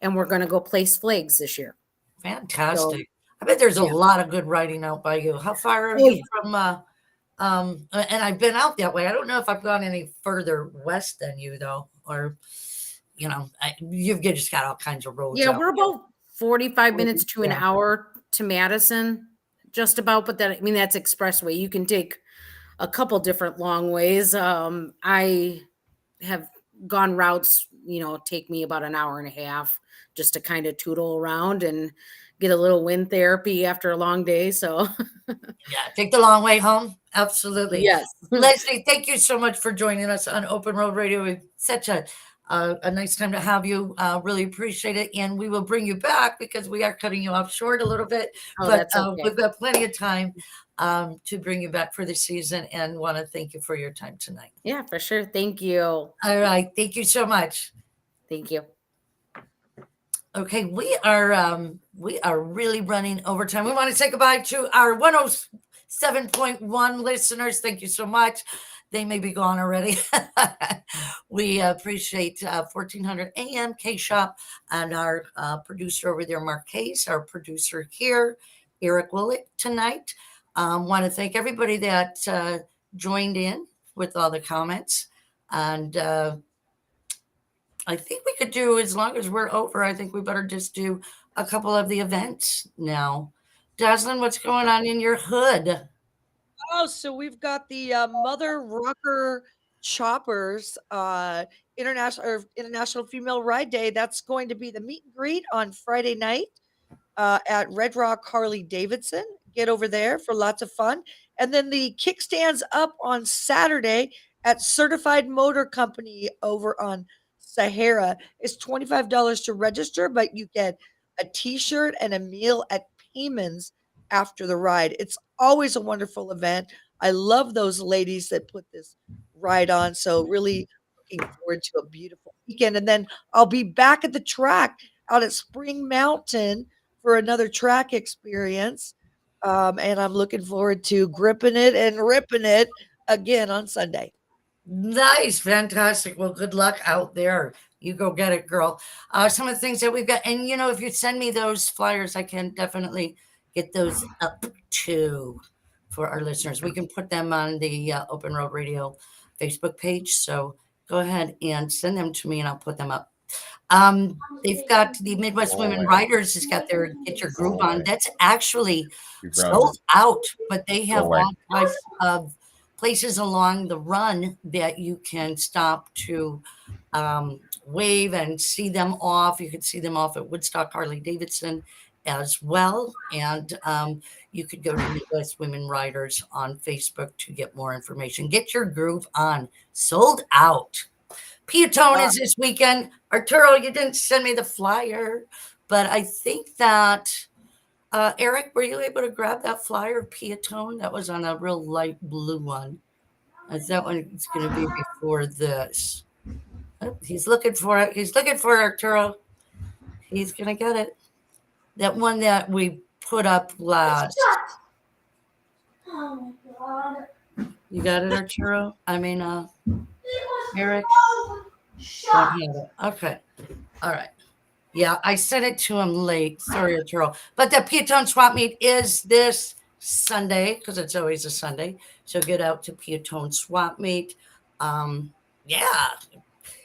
And we're going to go place flags this year. Fantastic. So, I bet there's a lot of good riding out by you. How far are you from, and I've been out that way. I don't know if I've gone any further west than you, though, or, you've just got all kinds of roads. Yeah, we're about 45 minutes to an hour to Madison, just about. But that's expressway. You can take a couple different long ways. I have gone routes, take me about an hour and a half just to kind of tootle around and get a little wind therapy after a long day. So take the long way home. Absolutely. Yes. Leslie, thank you so much for joining us on Open Road Radio. It's such a nice time to have you. Really appreciate it. And we will bring you back because we are cutting you off short a little bit, but okay. We've got plenty of time to bring you back for the season, and want to thank you for your time tonight. Yeah, for sure. Thank you. All right. Thank you so much. Thank you. Okay, we are really running overtime. We want to say goodbye to our 107.1 listeners. Thank you so much. They may be gone already. We appreciate 1400 AM KSHP and our producer over there, Mark Case, our producer here, Eric Willett, tonight. Want to thank everybody that joined in with all the comments. And I think we could do, as long as we're over, I think we better just do a couple of the events now. Dazzlin, what's going on in your hood? Oh, so we've got the Mother Rocker Choppers International Female Ride Day. That's going to be the meet and greet on Friday night at Red Rock Harley Davidson. Get over there for lots of fun. And then the kickstands up on Saturday at Certified Motor Company over on Sahara. It's $25 to register, but you get a t-shirt and a meal at Payman's after the ride. It's always a wonderful event. I love those ladies that put this ride on. So really looking forward to a beautiful weekend. And then I'll be back at the track out at Spring Mountain for another track experience. And I'm looking forward to gripping it and ripping it again on Sunday. Nice. Fantastic. Well, good luck out there. You go get it, girl. Some of the things that we've got, and if you send me those flyers, I can definitely get those up too for our listeners. We can put them on the Open Road Radio Facebook page. So go ahead and send them to me and I'll put them up. They've got the Midwest Women Riders has got their Get Your Groove On. That's actually sold out, but they have all types of places along the run that you can stop to wave and see them off. You could see them off at Woodstock Harley Davidson as well. And you could go to Midwest Women Riders on Facebook to get more information. Get Your Groove On. Sold out. Piatone is this weekend. Arturo, you didn't send me the flyer, but I think that Eric, were you able to grab that flyer of Piatone? That was on a real light blue one. Is that one it's going to be before this? Oh, he's looking for it. He's looking for it, Arturo. He's going to get it. That one that we put up last. Oh my God. You got it, Arturo? I mean, Eric? Okay. All right. Yeah, I sent it to him late. Sorry, Arturo. But the Piatone Swap Meet is this Sunday, because it's always a Sunday. So get out to Piatone Swap Meet. Yeah,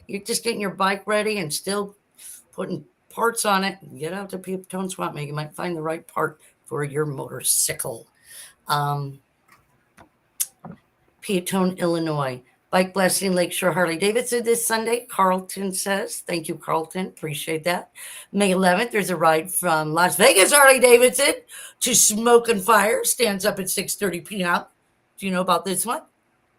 you're just getting your bike ready and still putting parts on it. Get out to Piatone Swap Meet. You might find the right part for your motorcycle. Piatone, Illinois. Bike Blessing Lakeshore Harley Davidson this Sunday. Carlton says, thank you, Carlton. Appreciate that. May 11th, there's a ride from Las Vegas Harley Davidson to Smoke and Fire. Stands up at 6:30 p.m. Do you know about this one?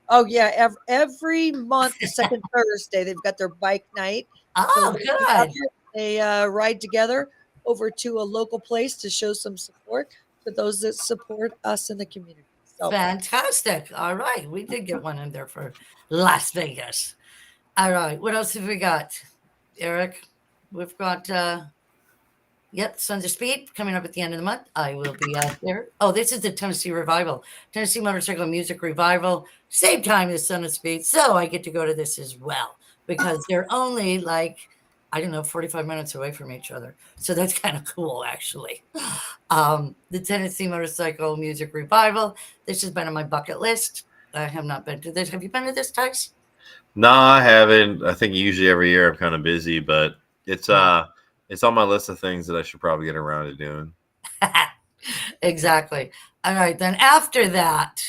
Oh, yeah. Every month, the second Thursday, they've got their bike night. Oh, good. They ride together over to a local place to show some support to those that support us in the community. So. Fantastic. All right. We did get one in there for Las Vegas. All right. What else have we got, Eric? We've got, Sons of Speed coming up at the end of the month. I will be out there. Oh, this is the Tennessee Revival. Tennessee Motorcycle Music Revival. Same time as Sons of Speed. So I get to go to this as well because they're only like, I don't know, 45 minutes away from each other. So that's kind of cool, actually. The Tennessee Motorcycle Music Revival. This has been on my bucket list. I have not been to this. Have you been to this, Tice? No, I haven't. I think usually every year I'm kind of busy, but it's on my list of things that I should probably get around to doing. Exactly. All right. Then after that,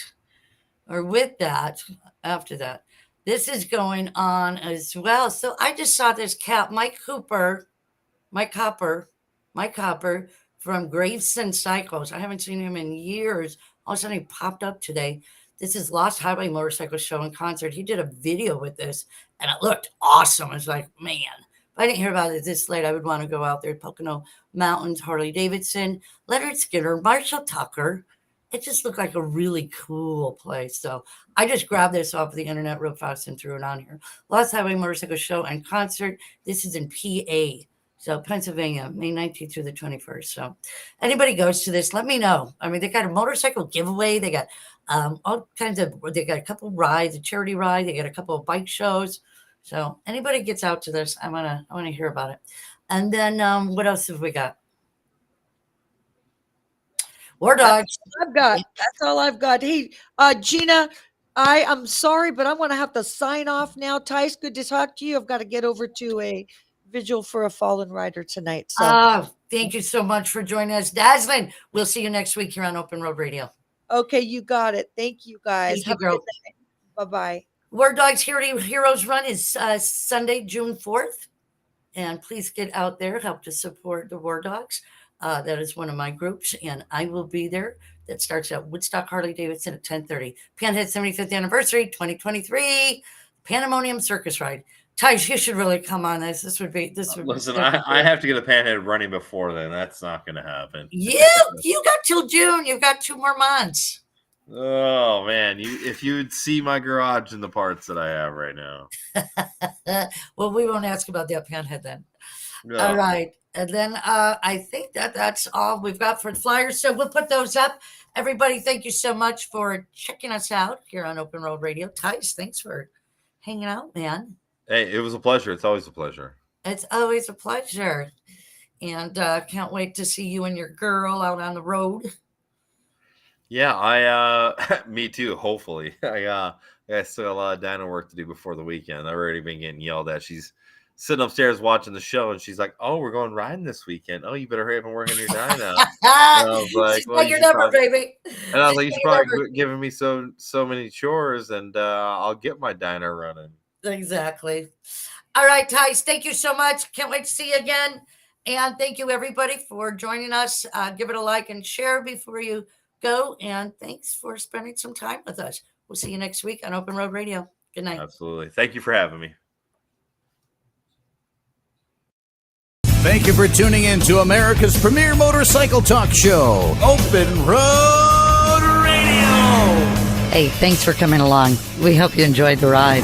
this is going on as well. So I just saw this Mike Hopper from Gravesend Cycles. I haven't seen him in years. All of a sudden he popped up today. This is Lost Highway Motorcycle Show and Concert. He did a video with this and it looked awesome. It's like, man, if I didn't hear about it this late, I would want to go out there. Pocono Mountains, Harley Davidson, Leonard Skinner, Marshall Tucker. It just looked like a really cool place. So I just grabbed this off the internet real fast and threw it on here. Lost Highway Motorcycle Show and Concert. This is in PA. So Pennsylvania, May 19th through the 21st. So anybody goes to this, let me know. I mean, they got a motorcycle giveaway. They got all kinds of, they got a couple of rides, a charity ride. They got a couple of bike shows. So anybody gets out to this, I want to hear about it. And then what else have we got? War Dogs. That's all I've got. Hey, Gina, I am sorry, but I'm going to have to sign off now. Tice, good to talk to you. I've got to get over to a vigil for a fallen rider tonight. So thank you so much for joining us, Dazzlin. We'll see you next week here on Open Road Radio. Okay, you got it. Thank you, guys. Thank you, girl. Bye-bye. War Dogs Heroes Run is Sunday, June 4th. And please get out there, help to support the War Dogs. That is one of my groups, and I will be there. That starts at Woodstock Harley Davidson at 10:30. Panheads 75th anniversary, 2023. Pandemonium circus ride. Tice, you should really come on this. This would Listen, I have to get a Panhead running before then. That's not going to happen. You got till June. You've got 2 more months. Oh man, if you'd see my garage and the parts that I have right now. Well, we won't ask about that Panhead then. No. All right. And then I think that's all we've got for the flyers. So we'll put those up. Everybody, thank you so much for checking us out here on Open Road Radio. Tice, thanks for hanging out, man. Hey, it was a pleasure. It's always a pleasure. It's always a pleasure. And can't wait to see you and your girl out on the road. Yeah, me too, hopefully. I still got a lot of dyno work to do before the weekend. I've already been getting yelled at. She's sitting upstairs watching the show, and she's like, "Oh, we're going riding this weekend. Oh, you better hurry up and work on your dyno." I was like, "Well, your number, baby." And I was like, "You should probably giving me so many chores, and I'll get my dyno running." Exactly. All right, Tice, thank you so much. Can't wait to see you again. And thank you, everybody, for joining us. Give it a like and share before you go. And thanks for spending some time with us. We'll see you next week on Open Road Radio. Good night. Absolutely. Thank you for having me. Thank you for tuning in to America's premier motorcycle talk show, Open Road Radio. Hey, thanks for coming along. We hope you enjoyed the ride.